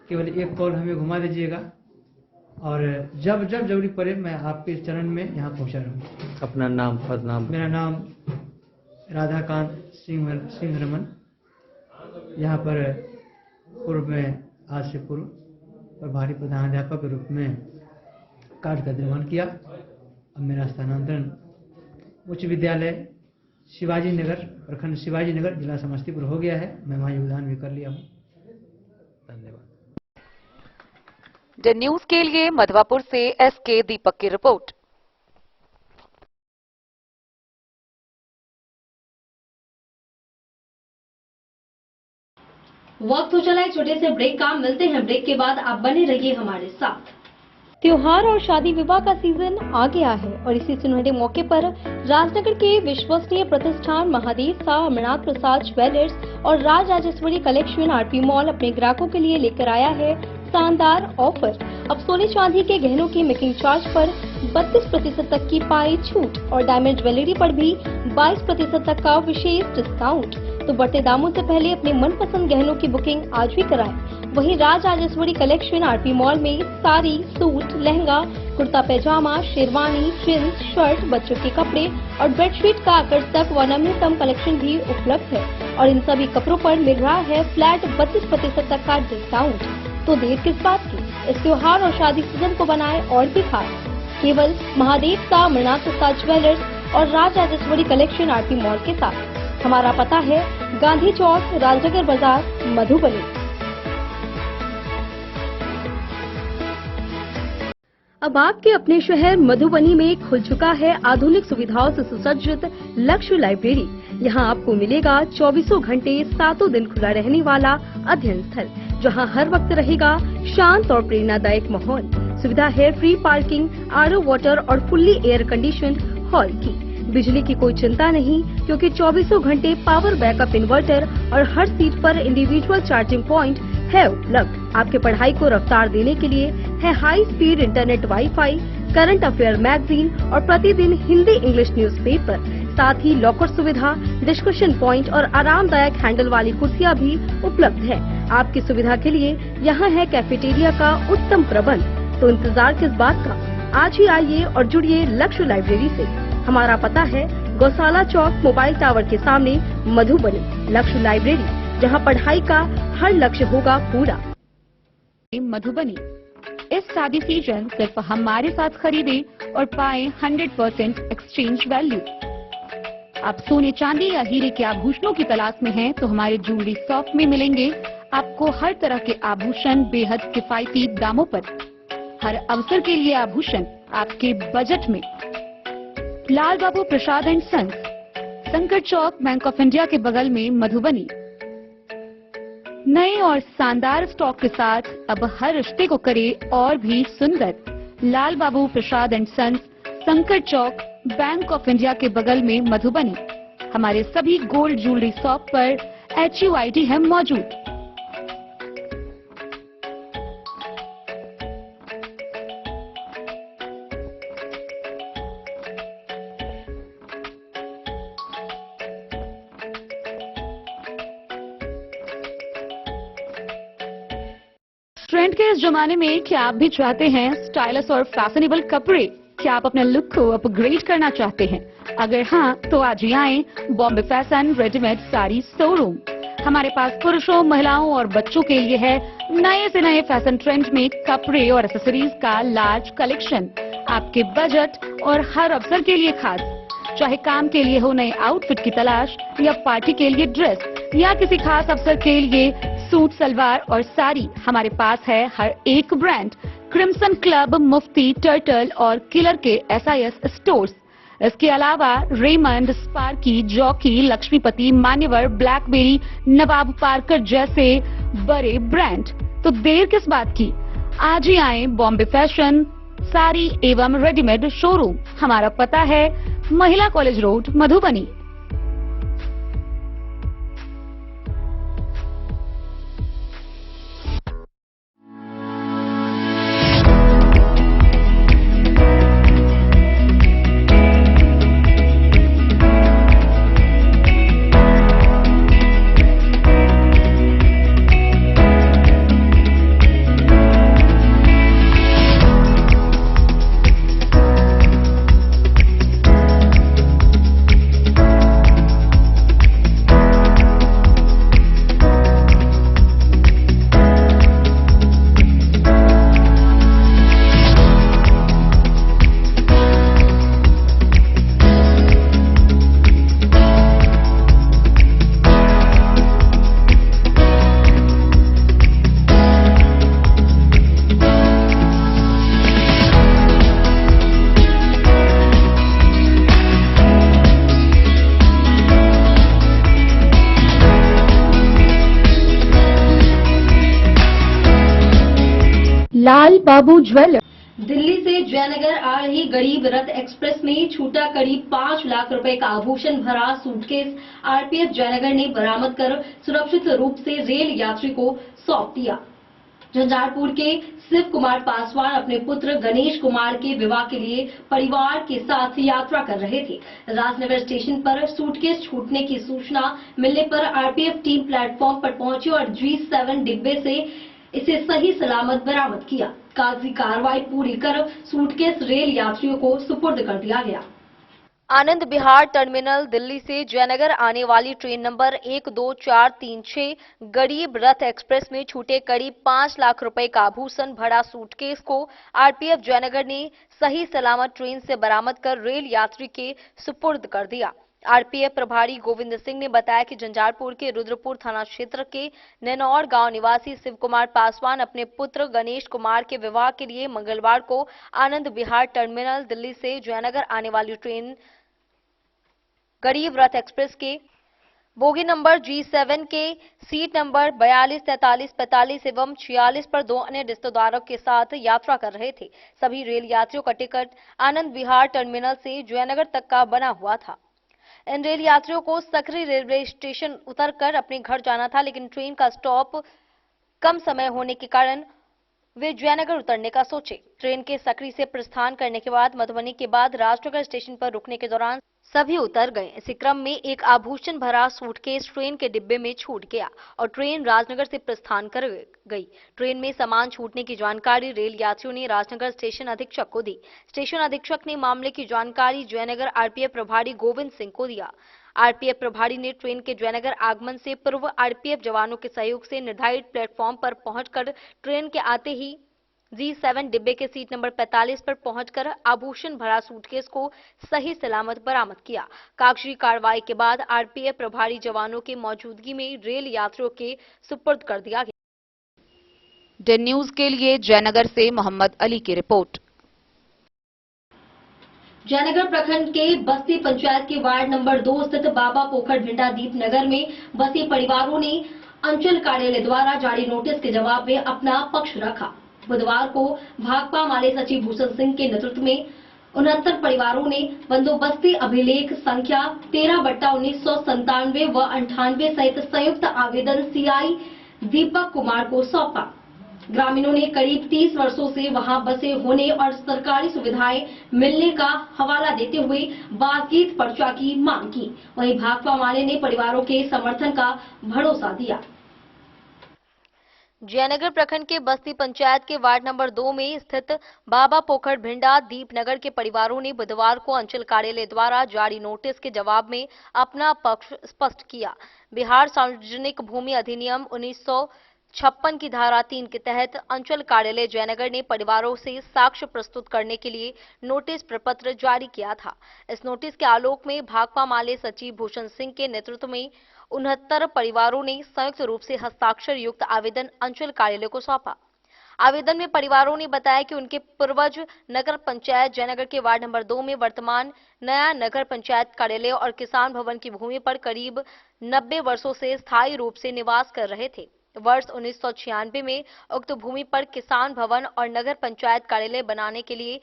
केवल एक कॉल हमें घुमा दीजिएगा और जब जरूरी पड़े मैं आपके चरण में यहाँ पहुँचा रहूँगा। अपना नाम, पद नाम? मेरा नाम राधाकांत सिंह रमन, यहाँ पर पूर्व में आज से पूर्व प्रभारी प्रधानाध्यापक के रूप में कार्य का निर्वहन किया। अब मेरा स्थानांतरण उच्च विद्यालय शिवाजी नगर, प्रखंड शिवाजी नगर, जिला समस्तीपुर हो गया है। मैं वहाँ योगदान भी कर लिया हूँ। धन्यवाद। द न्यूज के लिए मधवापुर से एसके दीपक की रिपोर्ट। वक्त हो चला है छोटे से ब्रेक का, मिलते हैं ब्रेक के बाद, आप बने रहिए हमारे साथ। त्योहार और शादी विवाह का सीजन आ गया है और इसी सुनहरे मौके पर राजनगर के विश्वसनीय प्रतिष्ठान महादेव शाह अमरनाथ प्रसाद ज्वेलर्स और Raj Rajeshwari collection RP mall अपने ग्राहकों के लिए लेकर आया है शानदार ऑफर। अब सोने चांदी के गहनों की मेकिंग चार्ज पर 32% तक की पाई छूट और डायमंड ज्वेलरी पर भी 22% तक का विशेष डिस्काउंट। तो बढ़ते दामों से पहले अपने मनपसंद गहनों की बुकिंग आज भी कराएं। वहीं Raj Rajeshwari collection RP mall में साड़ी, सूट, लहंगा, कुर्ता पैजामा, शेरवानी, जींस, शर्ट, बच्चों के कपड़े और बेडशीट का आकर्षक व नवीनतम कलेक्शन भी उपलब्ध है और इन सभी कपड़ों पर मिल रहा है फ्लैट 32% तक का डिस्काउंट। तो देर किस बात की, इस त्योहार और शादी सीजन को बनाए और भी खास। केवल महादेव सा मृणाल प्रसाद ज्वेलर्स और Raj Rajeshwari collection RP mall के साथ। हमारा पता है गांधी चौक, राजनगर बाजार, मधुबनी। अब आपके अपने शहर मधुबनी में खुल चुका है आधुनिक सुविधाओं से सुसज्जित लक्ष्य लाइब्रेरी। यहाँ आपको मिलेगा 24 घंटे 7 दिन खुला रहने वाला अध्ययन स्थल, जहाँ हर वक्त रहेगा शांत और प्रेरणादायक माहौल। सुविधा है फ्री पार्किंग, आरओ वाटर और फुल्ली एयर कंडीशन्ड हॉल की। बिजली की कोई चिंता नहीं, क्योंकि 24 घंटे पावर बैकअप इन्वर्टर और हर सीट पर इंडिविजुअल चार्जिंग पॉइंट है उपलब्ध। आपके पढ़ाई को रफ्तार देने के लिए है high speed internet, wifi, current affair magazine और प्रतिदिन हिंदी इंग्लिश न्यूज़पेपर। साथ ही लॉकर सुविधा, डिस्कशन पॉइंट और आरामदायक हैंडल वाली कुर्सियां भी उपलब्ध है। आपकी सुविधा के लिए यहाँ है कैफेटेरिया का उत्तम प्रबंध। तो इंतजार किस बात का, आज ही आइए और जुड़िए लक्ष्य लाइब्रेरी से। हमारा पता है गौशाला चौक, मोबाइल टावर के सामने, मधुबनी। लक्ष्य लाइब्रेरी, जहाँ पढ़ाई का हर लक्ष्य होगा पूरा। मधुबनी, इस शादी सीजन सिर्फ हमारे साथ खरीदे और पाए 100% एक्सचेंज वैल्यू। आप सोने, चांदी या हीरे के आभूषणों की तलाश में हैं, तो हमारे ज्वेलरी शॉप में मिलेंगे आपको हर तरह के आभूषण बेहद किफायती दामों पर। हर अवसर के लिए आभूषण आपके बजट में। लाल बाबू प्रसाद एंड सन्स, संकट चौक, बैंक ऑफ इंडिया के बगल में, मधुबनी। नए और शानदार स्टॉक के साथ अब हर रिश्ते को करे और भी सुंदर। लाल बाबू प्रसाद एंड सन्स, संकट चौक, बैंक ऑफ इंडिया के बगल में, मधुबनी। हमारे सभी गोल्ड ज्वेलरी शॉप पर HUID है मौजूद। ट्रेंड के इस जमाने में क्या आप भी चाहते हैं स्टाइलिश और फैशनेबल कपड़े? क्या आप अपने लुक को अपग्रेड करना चाहते हैं? अगर हाँ, तो आज ही आए Bombay fashion readymade sari showroom. हमारे पास पुरुषों, महिलाओं और बच्चों के लिए है नए से नए फैशन ट्रेंड में कपड़े और एक्सेसरीज का लार्ज कलेक्शन। आपके बजट और हर अवसर के लिए खास। चाहे काम के लिए हो नए आउटफिट की तलाश, या पार्टी के लिए ड्रेस, या किसी खास अवसर के लिए सूट, सलवार और साड़ी, हमारे पास है हर एक ब्रांड। क्रिम्सन क्लब, मुफ्ती, टर्टल और किलर के SIS स्टोर्स। इसके अलावा रेमंड, स्पार्की, जॉकी, लक्ष्मीपति, मान्यवर, ब्लैकबेरी, नवाब पार्कर जैसे बड़े ब्रांड। तो देर किस बात की, आज ही आए बॉम्बे फैशन साड़ी एवं रेडीमेड शोरूम। हमारा पता है महिला कॉलेज रोड, मधुबनी। लाल बाबू ज्वेलर। दिल्ली से जयनगर आ रही गरीब रथ एक्सप्रेस में छूटा करीब 5 लाख रुपए का आभूषण भरा सूटकेस आरपीएफ जयनगर ने बरामद कर सुरक्षित रूप से रेल यात्री को सौंप दिया। झंझारपुर के शिव कुमार पासवान अपने पुत्र गणेश कुमार के विवाह के लिए परिवार के साथ यात्रा कर रहे थे। राजनगर स्टेशन पर सूटकेस छूटने की सूचना मिलने पर आरपीएफ टीम प्लेटफॉर्म पर पहुंची और G7 डिब्बे से इसे सही सलामत बरामद किया। कागजी कार्रवाई पूरी कर सूटकेस रेल यात्रियों को सुपुर्द कर दिया गया। आनंद विहार टर्मिनल दिल्ली से जयनगर आने वाली ट्रेन नंबर 12436 गरीब रथ एक्सप्रेस में छूटे करीब 5 लाख रुपए का आभूषण भरा सूटकेस को आरपीएफ जयनगर ने सही सलामत ट्रेन से बरामद कर रेल यात्री के सुपुर्द कर दिया। आरपीएफ प्रभारी गोविंद सिंह ने बताया कि झंझारपुर के रुद्रपुर थाना क्षेत्र के नैनौर गांव निवासी शिव कुमार पासवान अपने पुत्र गणेश कुमार के विवाह के लिए मंगलवार को आनंद विहार टर्मिनल दिल्ली से जयनगर आने वाली ट्रेन गरीब रथ एक्सप्रेस के बोगी नंबर G7 के सीट नंबर 42, 43, 45 एवं 46 पर 2 अन्य रिश्तेदारों के साथ यात्रा कर रहे थे। सभी रेल यात्रियों का टिकट आनंद विहार टर्मिनल से जयनगर तक का बना हुआ था। इन रेल यात्रियों को सकरी रेलवे स्टेशन उतरकर अपने घर जाना था, लेकिन ट्रेन का स्टॉप कम समय होने के कारण वे जयनगर उतरने का सोचे। ट्रेन के सकरी से प्रस्थान करने के बाद मधुबनी के बाद राजनगर स्टेशन पर रुकने के दौरान सभी उतर गए। इसी क्रम में एक आभूषण भरा सूटकेस ट्रेन के डिब्बे में छूट गया और ट्रेन राजनगर से प्रस्थान कर गई। ट्रेन में सामान छूटने की जानकारी रेल यात्रियों ने राजनगर स्टेशन अधीक्षक को दी। स्टेशन अधीक्षक ने मामले की जानकारी जयनगर आरपीएफ प्रभारी गोविंद सिंह को दिया। आरपीएफ प्रभारी ने ट्रेन के जयनगर आगमन से पूर्व आरपीएफ जवानों के सहयोग से निर्धारित प्लेटफॉर्म पर पहुंचकर ट्रेन के आते ही G7 डिब्बे के सीट नंबर 45 पर पहुंचकर आभूषण भरा सूटकेस को सही सलामत बरामद किया। कागजी कार्रवाई के बाद आरपीएफ प्रभारी जवानों की मौजूदगी में रेल यात्रियों के सुपुर्द कर दिया गया। डे न्यूज के लिए जयनगर से मोहम्मद अली की रिपोर्ट। जयनगर प्रखंड के बस्ती पंचायत के वार्ड नंबर 2 स्थित बाबा पोखर भिंडा दीप नगर में बसे परिवारों ने अंचल कार्यालय द्वारा जारी नोटिस के जवाब में अपना पक्ष रखा। बुधवार को भाकपा माले सचिव भूषण सिंह के नेतृत्व में 69 परिवारों ने बंदोबस्ती अभिलेख संख्या 13/1997 व 98 सहित संयुक्त आवेदन सीआई दीपक कुमार को सौंपा। ग्रामीणों ने करीब 30 वर्षों से वहां बसे होने और सरकारी सुविधाएं मिलने का हवाला देते हुए बातचीत पर्चा की मांग की। वहीं भाकपा माले ने परिवारों के समर्थन का भरोसा दिया। जयनगर प्रखंड के बस्ती पंचायत के वार्ड नंबर 2 में स्थित बाबा पोखर भिंडा दीपनगर के परिवारों ने बुधवार को अंचल कार्यालय द्वारा जारी नोटिस के जवाब में अपना पक्ष स्पष्ट किया। बिहार सार्वजनिक भूमि अधिनियम 1956 की धारा 3 के तहत अंचल कार्यालय जयनगर ने परिवारों से साक्ष्य प्रस्तुत करने के लिए नोटिस प्रपत्र जारी किया था। इस नोटिस के आलोक में भाकपा माले सचिव भूषण सिंह के नेतृत्व में 69 परिवारों ने संयुक्त रूप से हस्ताक्षर युक्त आवेदन अंचल कार्यालय को सौंपा। आवेदन में परिवारों ने बताया कि उनके पूर्वज नगर पंचायत जयनगर के वार्ड नंबर 2 में वर्तमान नया नगर पंचायत कार्यालय और किसान भवन की भूमि पर करीब 90 वर्षों से स्थायी रूप से निवास कर रहे थे। वर्ष 1996 में उक्त भूमि पर किसान भवन और नगर पंचायत कार्यालय बनाने के लिए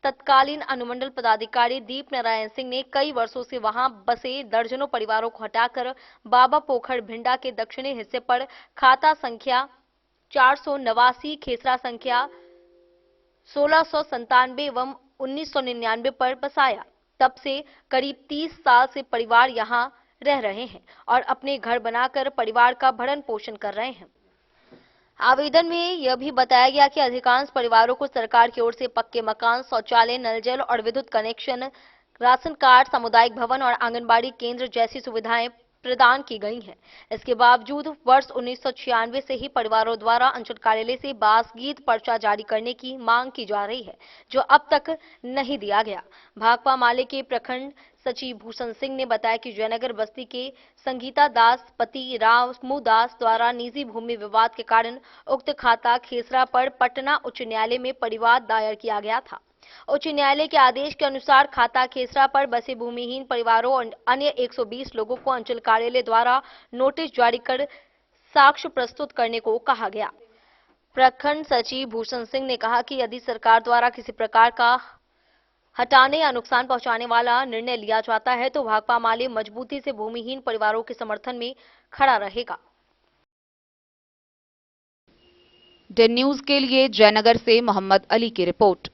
तत्कालीन अनुमंडल पदाधिकारी दीप नारायण सिंह ने कई वर्षों से वहां बसे दर्जनों परिवारों को हटाकर बाबा पोखर भिंडा के दक्षिणी हिस्से पर खाता संख्या 489, खेसरा संख्या 1697 एवं 1999 पर बसाया। तब से करीब 30 साल से परिवार यहां रह रहे हैं और अपने घर बनाकर परिवार का भरण पोषण कर रहे हैं। आवेदन में यह भी बताया गया कि अधिकांश परिवारों को सरकार की ओर से पक्के मकान, शौचालय, नल जल और विद्युत कनेक्शन, राशन कार्ड, सामुदायिक भवन और आंगनबाड़ी केंद्र जैसी सुविधाएं प्रदान की गई हैं। इसके बावजूद वर्ष 1996 से ही परिवारों द्वारा अंचल कार्यालय से बासगीत पर्चा जारी करने की मांग की जा रही है, जो अब तक नहीं दिया गया। भाकपा माले के प्रखंड सचिव भूषण सिंह ने बताया कि जयनगर बस्ती के संगीता दास पति रामू दास द्वारा निजी भूमि विवाद के कारण उक्त खाता खेसरा पर पटना उच्च न्यायालय में परिवाद दायर किया गया था। उच्च न्यायालय के आदेश के अनुसार खाता खेसरा पर बसे भूमिहीन परिवारों और अन्य 120 लोगों को अंचल कार्यालय द्वारा नोटिस जारी कर साक्ष्य प्रस्तुत करने को कहा गया। प्रखंड सचिव भूषण सिंह ने कहा कि यदि सरकार द्वारा किसी प्रकार का हटाने या नुकसान पहुंचाने वाला निर्णय लिया जाता है तो भाकपा माले मजबूती से भूमिहीन परिवारों के समर्थन में खड़ा रहेगा। डे न्यूज के लिए जयनगर से मोहम्मद अली की रिपोर्ट।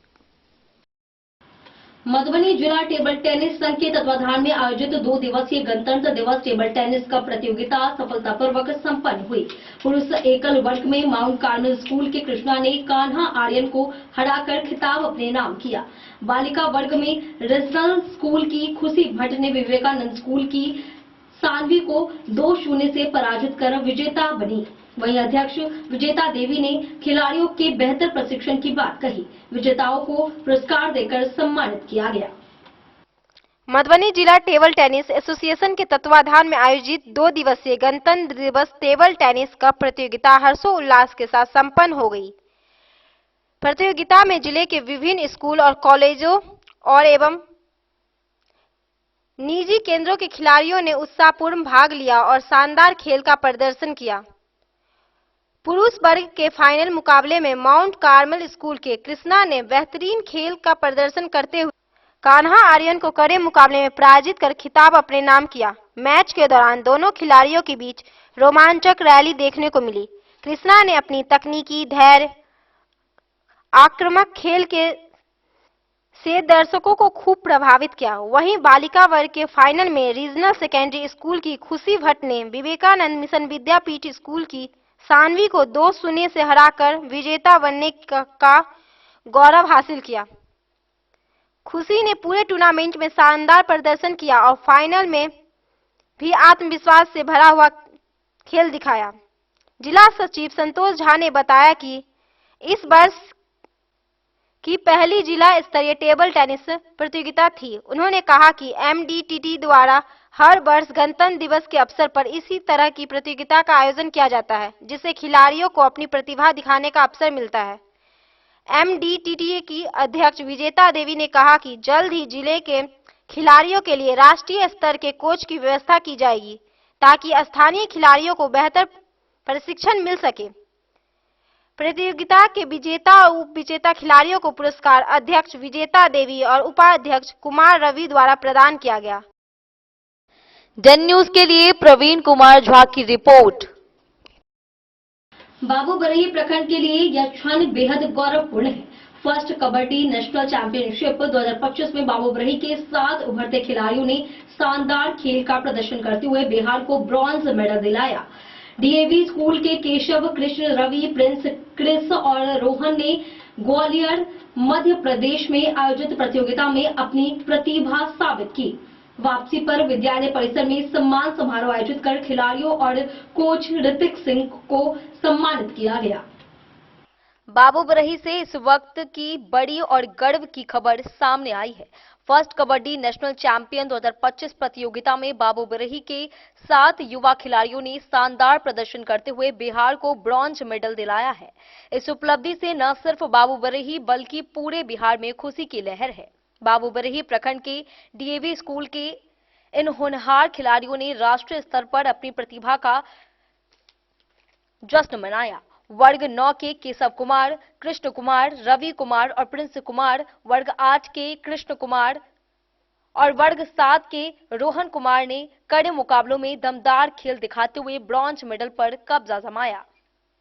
मधुबनी जिला टेबल टेनिस संघ के तत्वाधान में आयोजित 2 दिवसीय गणतंत्र दिवस टेबल टेनिस कप प्रतियोगिता सफलतापूर्वक संपन्न हुई। पुरुष एकल वर्ग में माउंट कार्मल स्कूल के कृष्णा ने कान्हा आर्यन को हराकर खिताब अपने नाम किया। बालिका वर्ग में रीजनल स्कूल की खुशी भट्ट ने विवेकानंद स्कूल की सानवी को 2-0 से पराजित कर विजेता बनी। वहीं अध्यक्ष विजेता देवी ने खिलाड़ियों के बेहतर प्रशिक्षण की बात कही। विजेताओं को पुरस्कार देकर सम्मानित किया गया। मधुबनी जिला टेबल टेनिस एसोसिएशन के तत्वाधान में आयोजित 2 दिवसीय गणतंत्र दिवस टेबल टेनिस कप प्रतियोगिता हर्षोल्लास के साथ संपन्न हो गई। प्रतियोगिता में जिले के विभिन्न स्कूल और कॉलेजों और एवं निजी केंद्रों के खिलाड़ियों ने उत्साहपूर्ण भाग लिया और शानदार खेल का प्रदर्शन किया। पुरुष वर्ग के फाइनल मुकाबले में माउंट कार्मल स्कूल के कृष्णा ने बेहतरीन खेल का प्रदर्शन करते हुए कान्हा आर्यन को कड़े मुकाबले में पराजित कर खिताब अपने नाम किया। मैच के दौरान दोनों खिलाड़ियों के बीच रोमांचक रैली देखने को मिली। कृष्णा ने अपनी तकनीकी, धैर्य, आक्रामक खेल से दर्शकों को खूब प्रभावित किया। वहीं बालिका वर्ग के फाइनल में रीजनल सेकेंडरी स्कूल की खुशी भट्ट ने विवेकानंद मिशन विद्यापीठ स्कूल की सानवी को 2-0 से हराकर विजेता बनने का गौरव हासिल किया। खुशी ने पूरे टूर्नामेंट में शानदार प्रदर्शन किया और फाइनल में भी आत्मविश्वास से भरा हुआ खेल दिखाया। जिला सचिव संतोष झा ने बताया कि इस वर्ष की पहली जिला स्तरीय टेबल टेनिस प्रतियोगिता थी। उन्होंने कहा कि MDTT द्वारा हर वर्ष गणतंत्र दिवस के अवसर पर इसी तरह की प्रतियोगिता का आयोजन किया जाता है, जिससे खिलाड़ियों को अपनी प्रतिभा दिखाने का अवसर मिलता है। MDTT की अध्यक्ष विजेता देवी ने कहा कि जल्द ही जिले के खिलाड़ियों के लिए राष्ट्रीय स्तर के कोच की व्यवस्था की जाएगी, ताकि स्थानीय खिलाड़ियों को बेहतर प्रशिक्षण मिल सके। प्रतियोगिता के विजेता और उप विजेता खिलाड़ियों को पुरस्कार अध्यक्ष विजेता देवी और उपाध्यक्ष कुमार रवि द्वारा प्रदान किया गया। डन न्यूज के लिए प्रवीण कुमार झा की रिपोर्ट। बाबूबरही प्रखंड के लिए यह क्षण बेहद गौरवपूर्ण है। फर्स्ट कबड्डी नेशनल चैंपियनशिप 2025 में बाबूबरही के 7 उभरते खिलाड़ियों ने शानदार खेल का प्रदर्शन करते हुए बिहार को ब्रॉन्ज मेडल दिलाया। DAV स्कूल के केशव, कृष्ण, रवि, प्रिंस, क्रिस और रोहन ने ग्वालियर मध्य प्रदेश में आयोजित प्रतियोगिता में अपनी प्रतिभा साबित की। वापसी पर विद्यालय परिसर में सम्मान समारोह आयोजित कर खिलाड़ियों और कोच ऋतिक सिंह को सम्मानित किया गया। बाबूबरही से इस वक्त की बड़ी और गर्व की खबर सामने आई है। फर्स्ट कबड्डी नेशनल चैंपियन 2025 प्रतियोगिता में बाबूबरही के 7 युवा खिलाड़ियों ने शानदार प्रदर्शन करते हुए बिहार को ब्रॉन्ज मेडल दिलाया है। इस उपलब्धि से न सिर्फ बाबूबरही बल्कि पूरे बिहार में खुशी की लहर है। बाबूबरही प्रखंड के DAV स्कूल के इन होनहार खिलाड़ियों ने राष्ट्रीय स्तर पर अपनी प्रतिभा का जश्न मनाया। वर्ग 9 के केशव कुमार, कृष्ण कुमार, रवि कुमार और प्रिंस कुमार, वर्ग 8 के कृष्ण कुमार और वर्ग 7 के रोहन कुमार ने कड़े मुकाबलों में दमदार खेल दिखाते हुए ब्रॉन्ज मेडल पर कब्जा जमाया।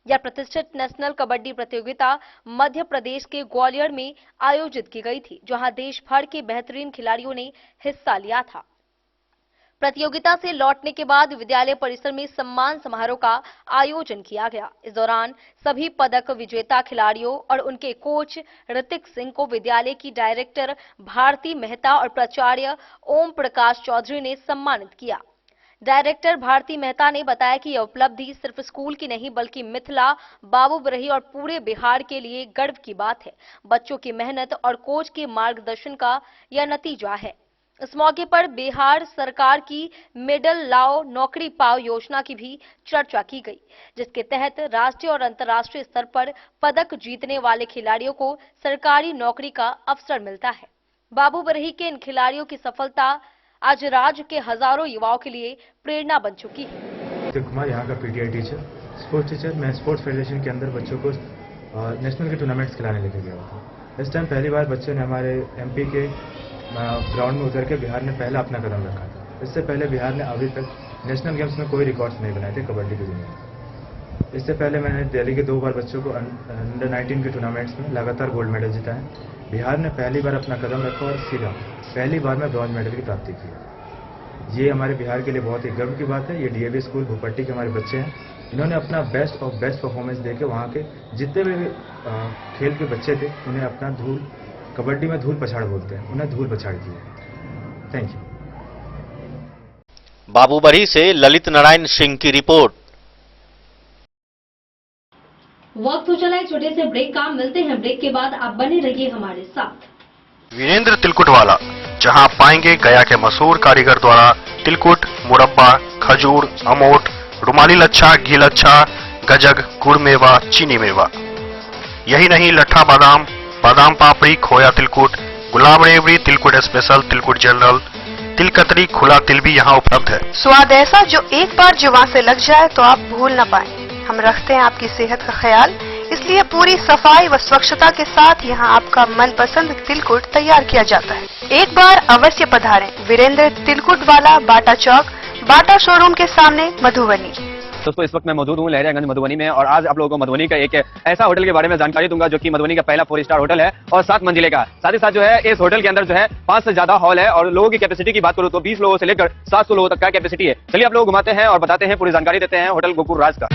यह प्रतिष्ठित नेशनल कबड्डी प्रतियोगिता मध्य प्रदेश के ग्वालियर में आयोजित की गई थी, जहां देश भर के बेहतरीन खिलाड़ियों ने हिस्सा लिया था। प्रतियोगिता से लौटने के बाद विद्यालय परिसर में सम्मान समारोह का आयोजन किया गया। इस दौरान सभी पदक विजेता खिलाड़ियों और उनके कोच ऋतिक सिंह को विद्यालय की डायरेक्टर भारती मेहता और प्राचार्य ओम प्रकाश चौधरी ने सम्मानित किया। डायरेक्टर भारती मेहता ने बताया कि यह उपलब्धि सिर्फ स्कूल की नहीं बल्कि मिथिला, बाबूबरही और पूरे बिहार के लिए गर्व की बात है। बच्चों की मेहनत और कोच के मार्गदर्शन का यह नतीजा है। इस मौके पर बिहार सरकार की मेडल लाओ नौकरी पाओ योजना की भी चर्चा की गई, जिसके तहत राष्ट्रीय और अंतर्राष्ट्रीय स्तर पर पदक जीतने वाले खिलाड़ियों को सरकारी नौकरी का अवसर मिलता है। बाबूबरही के इन खिलाड़ियों की सफलता आज राज्य के हजारों युवाओं के लिए प्रेरणा बन चुकी है। कुमार यहाँ का PTI टीचर, स्पोर्ट्स टीचर। मैं स्पोर्ट्स फेडरेशन के अंदर बच्चों को नेशनल के टूर्नामेंट्स खिलाने लेके गया था। इस टाइम पहली बार बच्चों ने हमारे MP के ग्राउंड में उतर के बिहार ने पहला अपना कदम रखा था। इससे पहले बिहार ने अभी तक नेशनल गेम्स में कोई रिकॉर्ड्स नहीं बनाए थे कबड्डी की दुनिया में। इससे पहले मैंने दिल्ली के 2 बार बच्चों को अंडर 19 के टूर्नामेंट्स में लगातार गोल्ड मेडल जिताए। बिहार ने पहली बार अपना कदम रखा और सीधा पहली बार में ब्रॉन्ज मेडल की प्राप्ति की। ये हमारे बिहार के लिए बहुत ही गर्व की बात है। ये डीएवी स्कूल भूपट्टी के हमारे बच्चे हैं, इन्होंने अपना बेस्ट ऑफ बेस्ट परफॉर्मेंस देके वहाँ के जितने भी खेल के बच्चे थे उन्हें अपना धूल, कबड्डी में धूल पछाड़ बोलते हैं, उन्हें धूल पछाड़ की। Thank you. बाबूबरी से ललित नारायण सिंह की रिपोर्ट। वक्त हो चला है छोटे से ब्रेक का, मिलते हैं ब्रेक के बाद। आप बने रहिए हमारे साथ। वीरेंद्र तिलकुट वाला, जहां आप पाएंगे गया के मशहूर कारीगर द्वारा तिलकुट, मुरब्बा, खजूर, अमोट, रुमाली लच्छा, घी लच्छा, गजक, गुड़ मेवा, चीनी मेवा। यही नहीं, लट्ठा बादाम, बादाम पापड़ी, खोया तिलकुट, गुलाब रेवड़ी, तिलकुट स्पेशल, तिलकुट जनरल, तिलकतरी, खुला तिल भी यहाँ उपलब्ध है। स्वाद ऐसा जो एक बार जुबान से लग जाए तो आप भूल न पाए। हम रखते हैं आपकी सेहत का ख्याल, इसलिए पूरी सफाई व स्वच्छता के साथ यहाँ आपका मनपसंद तिलकुट तैयार किया जाता है। एक बार अवश्य पधारें वीरेंद्र तिलकुट वाला, बाटा चौक, बाटा शोरूम के सामने, मधुबनी। दोस्तों, इस वक्त मैं मौजूद हूँ लहरियागंज मधुबनी में और आज आप लोगों को मधुबनी का एक ऐसा होटल के बारे में जानकारी दूंगा जो कि मधुबनी का पहला 4 स्टार होटल है और 7 मंजिले का। साथ ही साथ जो है इस होटल के अंदर जो है 5 से ज्यादा हॉल है और लोगों की कैपेसिटी की बात करूँ तो 20 लोगों से लेकर 700 लोगों तक का कैपेसिटी है। चलिए आप लोग घुमाते हैं और बताते हैं, पूरी जानकारी देते हैं होटल गोकुल राज का।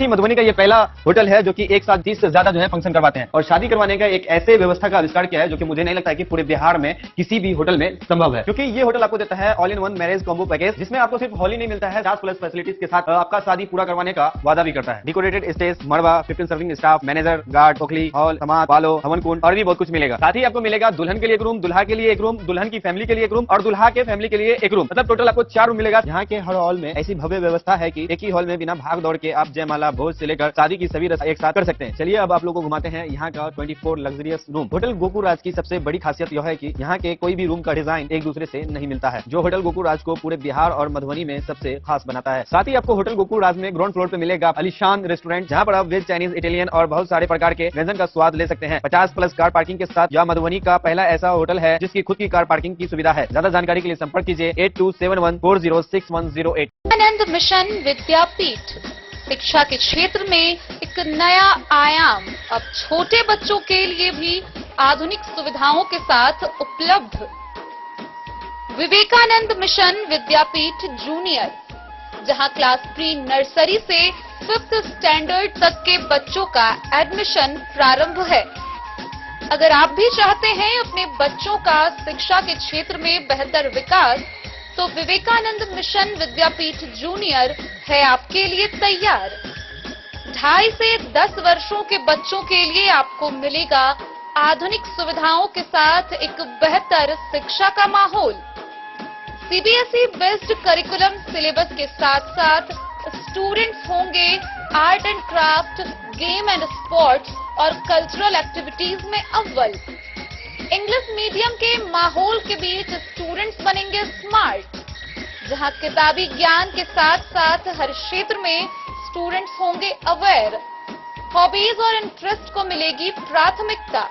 मधुबनी का ये पहला होटल है जो कि एक साथ 30 से ज्यादा जो है फंक्शन करवाते हैं और शादी करवाने का एक ऐसे व्यवस्था का आविष्कार किया है जो कि मुझे नहीं लगता है कि पूरे बिहार में किसी भी होटल में संभव है, क्योंकि ये होटल आपको देता है all in one marriage combo package, जिसमें आपको सिर्फ हॉल ही नहीं मिलता है, 50+ फैसिलिटीज के साथ आपका शादी पूरा करवाने का वादा भी करता है। डेकोरेटेड स्टेज, मड़वा, 15 सर्विंग स्टाफ, मैनेजर, गार्ड, खोखली, हॉल, समाज, वालो, हवन कुंड और भी बहुत कुछ मिलेगा। साथ ही आपको मिलेगा दुल्हन के लिए एक रूम, दुल्हा के लिए एक रूम, दुल्हन की फैमिली के लिए एक रूम और दुल्हा के फैमिली के लिए एक रूम। मतलब टोटल आपको 4 रूम मिलेगा। यहाँ के हर हॉल में ऐसी भव्य व्यवस्था है कि एक ही हॉल में बिना भाग दौड़ के आप जयमाला, भोज से लेकर शादी की सभी रस्म एक साथ कर सकते हैं। चलिए अब आप लोगों को घुमाते हैं यहाँ का 24 लग्जरियस रूम। होटल गोकुल राज की सबसे बड़ी खासियत यह है कि यहाँ के कोई भी रूम का डिजाइन एक दूसरे से नहीं मिलता है, जो होटल गोकुल राज को पूरे बिहार और मधुबनी में सबसे खास बनाता है। साथ ही आपको होटल गोकुल राज में ग्राउंड फ्लोर पे मिलेगा आलीशान रेस्टोरेंट, जहाँ पर आप वेज, चाइनीज, इटालियन और बहुत सारे प्रकार के व्यंजन का स्वाद ले सकते हैं। 50+ कार पार्किंग के साथ यह मधुबनी का पहला ऐसा होटल है जिसकी खुद की कार पार्किंग की सुविधा है। ज्यादा जानकारी के लिए संपर्क कीजिए 8271406108। आनंद मिशन विद्यापीठ शिक्षा के क्षेत्र में एक नया आयाम अब छोटे बच्चों के लिए भी आधुनिक सुविधाओं के साथ उपलब्ध। विवेकानंद मिशन विद्यापीठ जूनियर, जहां क्लास प्री नर्सरी से 5th स्टैंडर्ड तक के बच्चों का एडमिशन प्रारंभ है। अगर आप भी चाहते हैं अपने बच्चों का शिक्षा के क्षेत्र में बेहतर विकास, तो विवेकानंद मिशन विद्यापीठ जूनियर है आपके लिए तैयार। 2.5 से 10 वर्षों के बच्चों के लिए आपको मिलेगा आधुनिक सुविधाओं के साथ एक बेहतर शिक्षा का माहौल। सीबीएसई बेस्ड करिकुलम सिलेबस के साथ साथ स्टूडेंट्स होंगे art and craft, game and sports और कल्चरल एक्टिविटीज में अव्वल। इंग्लिश मीडियम के माहौल के बीच स्टूडेंट्स बनेंगे स्मार्ट, जहां किताबी ज्ञान के साथ साथ हर क्षेत्र में स्टूडेंट्स होंगे अवेयर। हॉबीज और इंटरेस्ट को मिलेगी प्राथमिकता।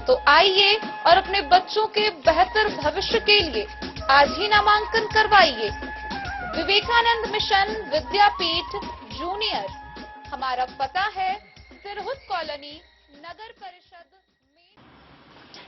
तो आइए और अपने बच्चों के बेहतर भविष्य के लिए आज ही नामांकन करवाइए। विवेकानंद मिशन विद्यापीठ जूनियर, हमारा पता है सिरहुत कॉलोनी, नगर परिषद।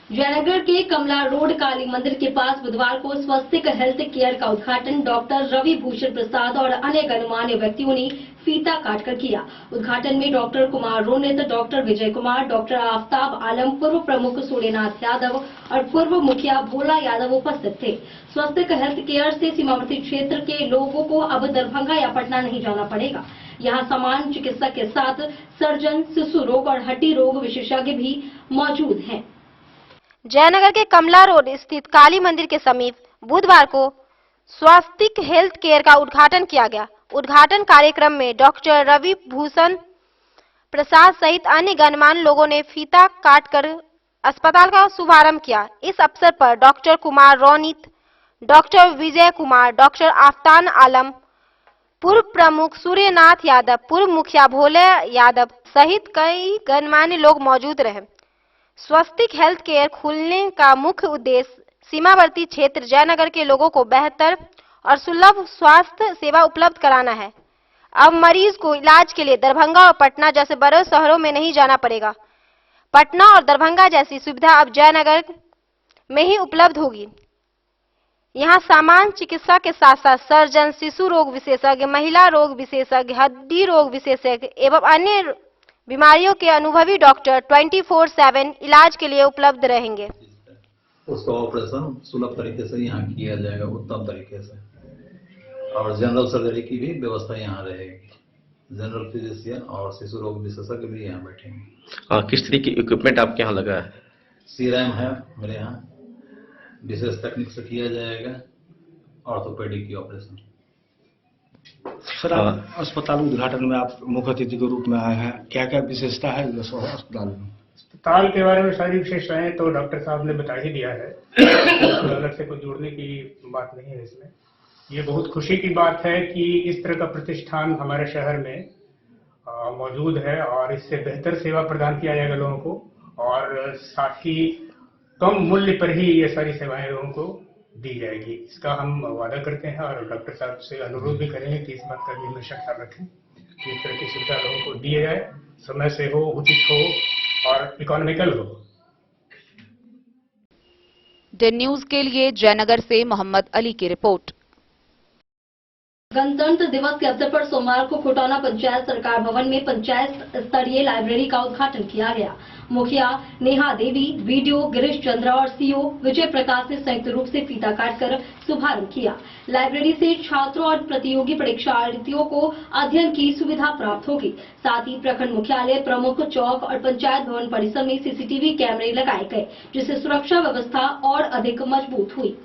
जयनगर के कमला रोड काली मंदिर के पास बुधवार को स्वस्तिक हेल्थ केयर का उद्घाटन डॉक्टर रवि भूषण प्रसाद और अन्य गणमान्य व्यक्तियों ने फीता काटकर किया। उद्घाटन में doctor Kumar Ronit, doctor Vijay Kumar, doctor Aftab आलम, पूर्व प्रमुख सूर्यनाथ यादव और पूर्व मुखिया भोला यादव उपस्थित थे। स्वस्तिक हेल्थ केयर से सीमावर्ती क्षेत्र के लोगों को अब दरभंगा या पटना नहीं जाना पड़ेगा। यहाँ समान चिकित्सक के साथ सर्जन, शिशु रोग और हड्डी रोग विशेषज्ञ भी मौजूद हैं। जयनगर के कमला रोड स्थित काली मंदिर के समीप बुधवार को स्वास्तिक हेल्थ केयर का उद्घाटन किया गया। उद्घाटन कार्यक्रम में डॉक्टर रवि भूषण प्रसाद सहित अन्य गणमान्य लोगों ने फीता काटकर अस्पताल का शुभारंभ किया। इस अवसर पर doctor Kumar Ronit, doctor Vijay Kumar, doctor आफ्तान आलम, पूर्व प्रमुख सूर्यनाथ यादव, पूर्व मुखिया भोले यादव सहित कई गणमान्य लोग मौजूद रहे। स्वस्तिक हेल्थ केयर खुलने का मुख्य उद्देश्य सीमावर्ती क्षेत्र जयनगर के लोगों को बेहतर और सुलभ स्वास्थ्य सेवा उपलब्ध कराना है। अब मरीज को इलाज के लिए दरभंगा और पटना जैसे बड़े शहरों में नहीं जाना पड़ेगा। पटना और दरभंगा जैसी सुविधा अब जयनगर में ही उपलब्ध होगी। यहाँ सामान्य चिकित्सा के साथ साथ सर्जन, शिशु रोग विशेषज्ञ, महिला रोग विशेषज्ञ, हड्डी रोग विशेषज्ञ एवं अन्य बीमारियों के अनुभवी डॉक्टर 24/7 इलाज के लिए उपलब्ध रहेंगे। उसका ऑपरेशन सुलभ तरीके से यहाँ किया जाएगा, उत्तम तरीके से, और जनरल सर्जरी की भी व्यवस्था यहाँ रहेगी। जनरल फिजिशियन और शिशु रोग विशेषज्ञ भी यहाँ बैठेंगे। किस तरह की इक्विपमेंट आपके यहाँ लगा है? सीरैम है मेरे यहाँ, विशेष तकनीक से किया जाएगा ऑर्थोपेडिक की ऑपरेशन। सर, अस्पताल उद्घाटन में आप मुख्य अतिथि के रूप में आए हैं, क्या क्या विशेषता है अस्पताल में? अस्पताल के बारे में सारी विशेषताएं तो डॉक्टर साहब ने बता ही दिया है, तो अलग से कुछ जोड़ने की बात नहीं है इसमें। ये बहुत खुशी की बात है कि इस तरह का प्रतिष्ठान हमारे शहर में मौजूद है और इससे बेहतर सेवा प्रदान किया जाएगा लोगों को, और साथ ही कम मूल्य पर ही ये सारी सेवाएं लोगों को दी जाएगी। इसका हम वादा करते हैं और डॉक्टर साहब से अनुरोध भी करेंगे कि इस बात का भी हमेशा ख्याल रखें कि इस तरह की सुविधा लोगों को दी जाए, समय से हो, उचित हो और इकोनॉमिकल हो। डेन न्यूज के लिए जयनगर से मोहम्मद अली की रिपोर्ट। गणतंत्र दिवस के अवसर पर सोमवार को खुटौना पंचायत सरकार भवन में पंचायत स्तरीय लाइब्रेरी का उद्घाटन किया गया। मुखिया नेहा देवी, वीडियो गिरीश चंद्रा और सीओ विजय प्रकाश ने संयुक्त रूप से फीता काटकर शुभारंभ किया। लाइब्रेरी से छात्रों और प्रतियोगी परीक्षार्थियों को अध्ययन की सुविधा प्राप्त होगी। साथ ही प्रखंड मुख्यालय, प्रमुख चौक और पंचायत भवन परिसर में सीसीटीवी कैमरे लगाए गए, जिससे सुरक्षा व्यवस्था और अधिक मजबूत हुई।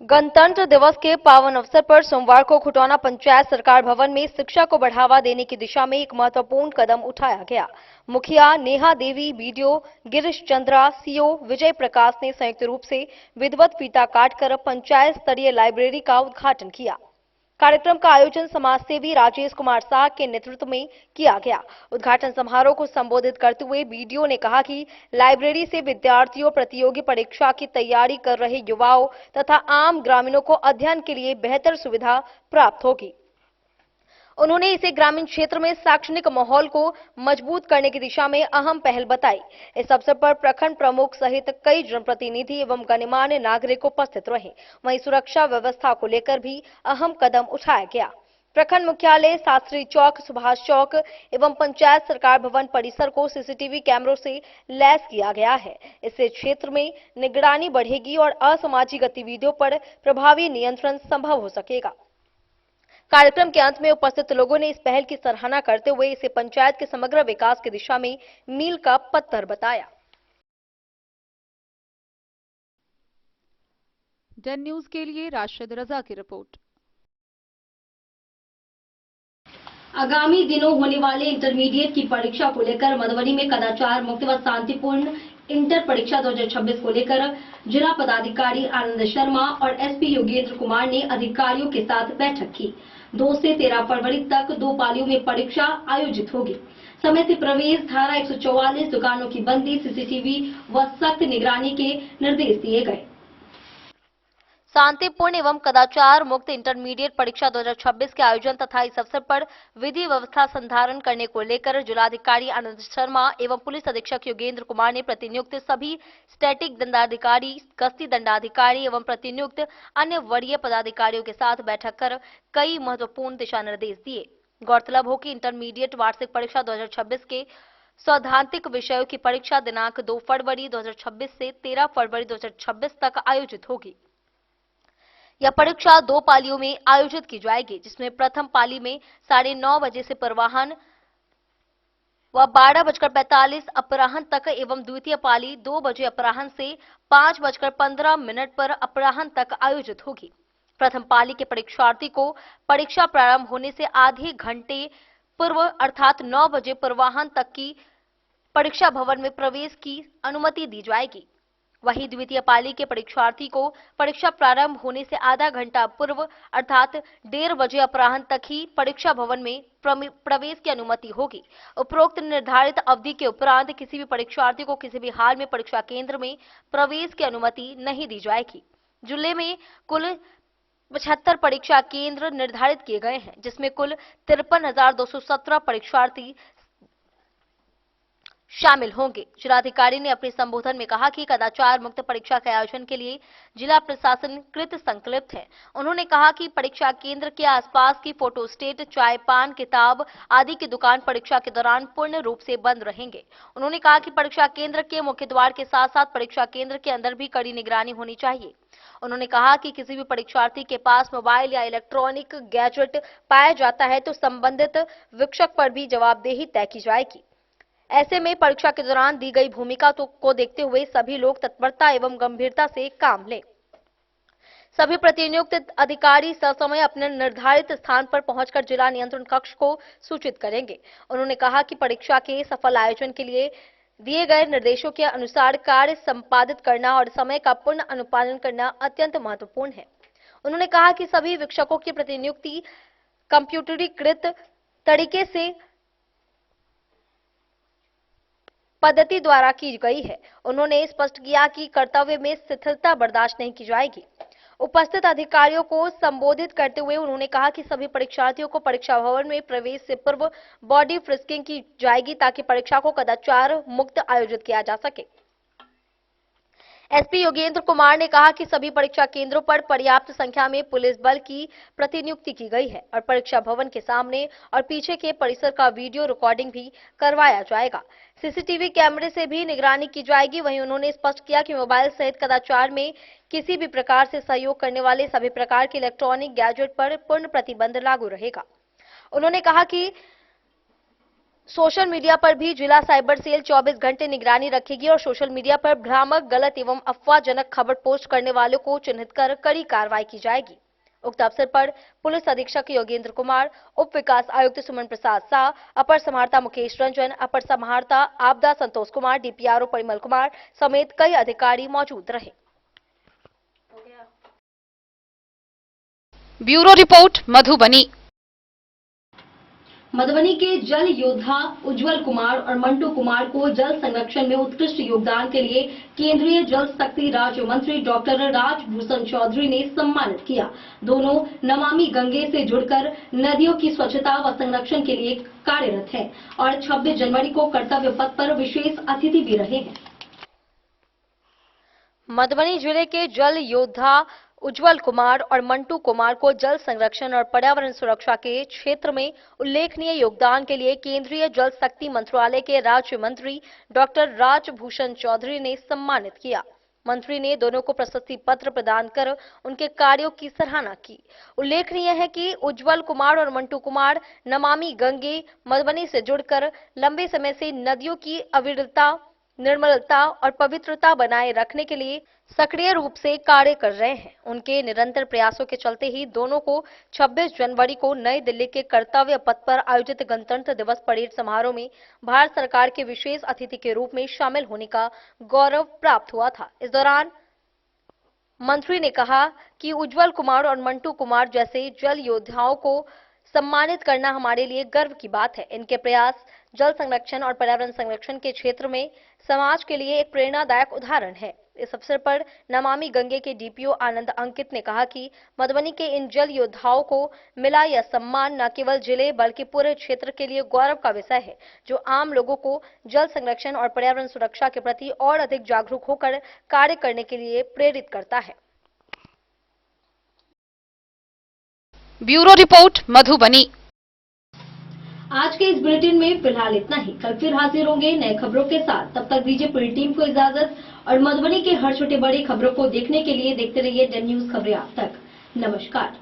गणतंत्र दिवस के पावन अवसर पर सोमवार को खुटौना पंचायत सरकार भवन में शिक्षा को बढ़ावा देने की दिशा में एक महत्वपूर्ण कदम उठाया गया। मुखिया नेहा देवी, बीडीओ गिरीश चंद्रा, सीओ विजय प्रकाश ने संयुक्त रूप से विधिवत फीता काटकर पंचायत स्तरीय लाइब्रेरी का उद्घाटन किया। कार्यक्रम का आयोजन समाजसेवी राजेश कुमार शाह के नेतृत्व में किया गया। उद्घाटन समारोह को संबोधित करते हुए बीडीओ ने कहा कि लाइब्रेरी से विद्यार्थियों, प्रतियोगी परीक्षा की तैयारी कर रहे युवाओं तथा आम ग्रामीणों को अध्ययन के लिए बेहतर सुविधा प्राप्त होगी। उन्होंने इसे ग्रामीण क्षेत्र में शैक्षणिक माहौल को मजबूत करने की दिशा में अहम पहल बताई। इस अवसर पर प्रखंड प्रमुख सहित कई जनप्रतिनिधि एवं गणमान्य नागरिक उपस्थित रहे। वहीं सुरक्षा व्यवस्था को लेकर भी अहम कदम उठाया गया। प्रखंड मुख्यालय, शास्त्री चौक, सुभाष चौक एवं पंचायत सरकार भवन परिसर को सीसीटीवी कैमरों से लैस किया गया है। इससे क्षेत्र में निगरानी बढ़ेगी और असामाजिक गतिविधियों पर प्रभावी नियंत्रण संभव हो सकेगा। कार्यक्रम के अंत में उपस्थित लोगों ने इस पहल की सराहना करते हुए इसे पंचायत के समग्र विकास की दिशा में मील का पत्थर बताया। डेन न्यूज के लिए राशिद रजा की रिपोर्ट। आगामी दिनों होने वाले इंटरमीडिएट की परीक्षा को लेकर मधुबनी में कदाचार मुक्त व शांतिपूर्ण इंटर परीक्षा 2026 को लेकर जिला पदाधिकारी आनंद शर्मा और एसपी योगेंद्र कुमार ने अधिकारियों के साथ बैठक की। 2 से 13 फरवरी तक 2 पालियों में परीक्षा आयोजित होगी। समय से प्रवेश, धारा 144 दुकानों की बंदी, सीसीटीवी व सख्त निगरानी के निर्देश दिए गए। शांतिपूर्ण एवं कदाचार मुक्त इंटरमीडिएट परीक्षा 2026 के आयोजन तथा इस अवसर पर विधि व्यवस्था संधारण करने को लेकर जिलाधिकारी आनंद शर्मा एवं पुलिस अधीक्षक योगेंद्र कुमार ने प्रतिनियुक्त सभी स्टैटिक दंडाधिकारी, गश्ती दंडाधिकारी एवं प्रतिनियुक्त अन्य वरीय पदाधिकारियों के साथ बैठक कर कई महत्वपूर्ण दिशा निर्देश दिए। गौरतलब हो कि इंटरमीडिएट वार्षिक परीक्षा 2026 के सैद्धांतिक विषयों की परीक्षा दिनांक 2 फरवरी 2026 से 13 फरवरी 2026 तक आयोजित होगी। यह परीक्षा 2 पालियों में आयोजित की जाएगी, जिसमें प्रथम पाली में 9:30 बजे से पूर्वाह्न व 12:45 अपराह्न तक एवं द्वितीय पाली 2 बजे अपराह्न से 5:15 पर अपराह्न तक आयोजित होगी। प्रथम पाली के परीक्षार्थी को परीक्षा प्रारंभ होने से आधे घंटे पूर्व अर्थात 9 बजे पूर्वाह्न तक की परीक्षा भवन में प्रवेश की अनुमति दी जाएगी। वहीं द्वितीय पाली के परीक्षार्थी को परीक्षा प्रारंभ होने से आधा घंटा पूर्व अर्थात 1:30 बजे अपराह्न तक ही परीक्षा भवन में प्रवेश की अनुमति होगी। उपरोक्त निर्धारित अवधि के उपरांत किसी भी परीक्षार्थी को किसी भी हाल में परीक्षा केंद्र में प्रवेश की अनुमति नहीं दी जाएगी। जिले में कुल 75 परीक्षा केंद्र निर्धारित किए गए हैं, जिसमें कुल 53,217 परीक्षार्थी शामिल होंगे। जिलाधिकारी ने अपने संबोधन में कहा कि कदाचार मुक्त परीक्षा के आयोजन के लिए जिला प्रशासन कृत संकल्पित है। उन्होंने कहा कि परीक्षा केंद्र के आसपास की फोटोस्टेट, चाय, पान, किताब आदि की दुकान परीक्षा के दौरान पूर्ण रूप से बंद रहेंगे। उन्होंने कहा कि परीक्षा केंद्र के मुख्य द्वार के साथ साथ परीक्षा केंद्र के अंदर भी कड़ी निगरानी होनी चाहिए। उन्होंने कहा कि किसी भी परीक्षार्थी के पास मोबाइल या इलेक्ट्रॉनिक गैजेट पाया जाता है तो संबंधित वीक्षक पर भी जवाबदेही तय की जाएगी। ऐसे में परीक्षा के दौरान दी गई भूमिका को देखते हुए सभी लोग तत्परता एवं गंभीरता से काम लें। सभी प्रतिनियुक्त अधिकारी ससमय अपने निर्धारित स्थान पर पहुंचकर जिला नियंत्रण कक्ष को सूचित करेंगे। उन्होंने कहा कि परीक्षा के सफल आयोजन के लिए दिए गए निर्देशों के अनुसार कार्य संपादित करना और समय का पूर्ण अनुपालन करना अत्यंत महत्वपूर्ण है। उन्होंने कहा कि सभी वीक्षकों की प्रतिनियुक्ति कंप्यूटरीकृत तरीके से पद्धति द्वारा की गई है। उन्होंने स्पष्ट किया कि कर्तव्य में शिथिलता बर्दाश्त नहीं की जाएगी। उपस्थित अधिकारियों को संबोधित करते हुए उन्होंने कहा कि सभी परीक्षार्थियों को परीक्षा भवन में प्रवेश से पूर्व बॉडी फ्रिस्किंग की जाएगी ताकि परीक्षा को कदाचार मुक्त आयोजित किया जा सके। एसपी योगेंद्र कुमार ने कहा कि सभी परीक्षा केंद्रों पर पर्याप्त संख्या में पुलिस बल की प्रतिनियुक्ति की गई है और परीक्षा भवन के सामने और पीछे के परिसर का वीडियो रिकॉर्डिंग भी करवाया जाएगा। सीसीटीवी कैमरे से भी निगरानी की जाएगी। वहीं उन्होंने स्पष्ट किया कि मोबाइल सहित कदाचार में किसी भी प्रकार से सहयोग करने वाले सभी प्रकार के इलेक्ट्रॉनिक गैजेट पर पूर्ण प्रतिबंध लागू रहेगा। उन्होंने कहा कि सोशल मीडिया पर भी जिला साइबर सेल 24 घंटे निगरानी रखेगी और सोशल मीडिया पर भ्रामक, गलत एवं अफवाहजनक खबर पोस्ट करने वालों को चिन्हित कर कड़ी कार्रवाई की जाएगी। उक्त अवसर पर पुलिस अधीक्षक योगेंद्र कुमार, उप विकास आयुक्त सुमन प्रसाद शाह, अपर समाहर्ता मुकेश रंजन, अपर समाहर्ता आपदा संतोष कुमार, डीपीआरओ परिमल कुमार समेत कई अधिकारी मौजूद रहे। Bureau report Madhubani. मधुबनी के जल योद्धा उज्जवल कुमार और मंटू कुमार को जल संरक्षण में उत्कृष्ट योगदान के लिए केंद्रीय जल शक्ति राज्य मंत्री डॉक्टर राजभूषण चौधरी ने सम्मानित किया। दोनों नमामि गंगे से जुड़कर नदियों की स्वच्छता व संरक्षण के लिए कार्यरत हैं और 26 जनवरी को कर्तव्य पथ पर विशेष अतिथि भी रहे हैं। मधुबनी जिले के जल योद्धा उज्जवल कुमार और मंटू कुमार को जल संरक्षण और पर्यावरण सुरक्षा के क्षेत्र में उल्लेखनीय योगदान के लिए केंद्रीय जल शक्ति मंत्रालय के राज्य मंत्री डॉक्टर राजभूषण चौधरी ने सम्मानित किया। मंत्री ने दोनों को प्रशस्ति पत्र प्रदान कर उनके कार्यों की सराहना की। उल्लेखनीय है कि उज्जवल कुमार और मंटू कुमार नमामि गंगे मधुबनी से जुड़कर लंबे समय से नदियों की अविरलता, निर्मलता और पवित्रता बनाए रखने के लिए सक्रिय रूप से कार्य कर रहे हैं। उनके निरंतर प्रयासों के चलते ही दोनों को 26 जनवरी को नई दिल्ली के कर्तव्य पथ पर आयोजित गणतंत्र दिवस परेड समारोह में भारत सरकार के विशेष अतिथि के रूप में शामिल होने का गौरव प्राप्त हुआ था। इस दौरान मंत्री ने कहा कि उज्जवल कुमार और मंटू कुमार जैसे जल योद्धाओं को सम्मानित करना हमारे लिए गर्व की बात है। इनके प्रयास जल संरक्षण और पर्यावरण संरक्षण के क्षेत्र में समाज के लिए एक प्रेरणादायक उदाहरण है। इस अवसर पर नमामि गंगे के डीपीओ आनंद अंकित ने कहा कि मधुबनी के इन जल योद्धाओं को मिला यह सम्मान न केवल जिले बल्कि पूरे क्षेत्र के लिए गौरव का विषय है, जो आम लोगों को जल संरक्षण और पर्यावरण सुरक्षा के प्रति और अधिक जागरूक होकर कार्य करने के लिए प्रेरित करता है। Bureau report Madhubani. आज के इस बुलेटिन में फिलहाल इतना ही। कल फिर हाजिर होंगे नए खबरों के साथ। तब तक दीजिए पूरी टीम को इजाजत और मधुबनी के हर छोटे बड़े खबरों को देखने के लिए देखते रहिए डेन न्यूज खबरें। आप तक नमस्कार।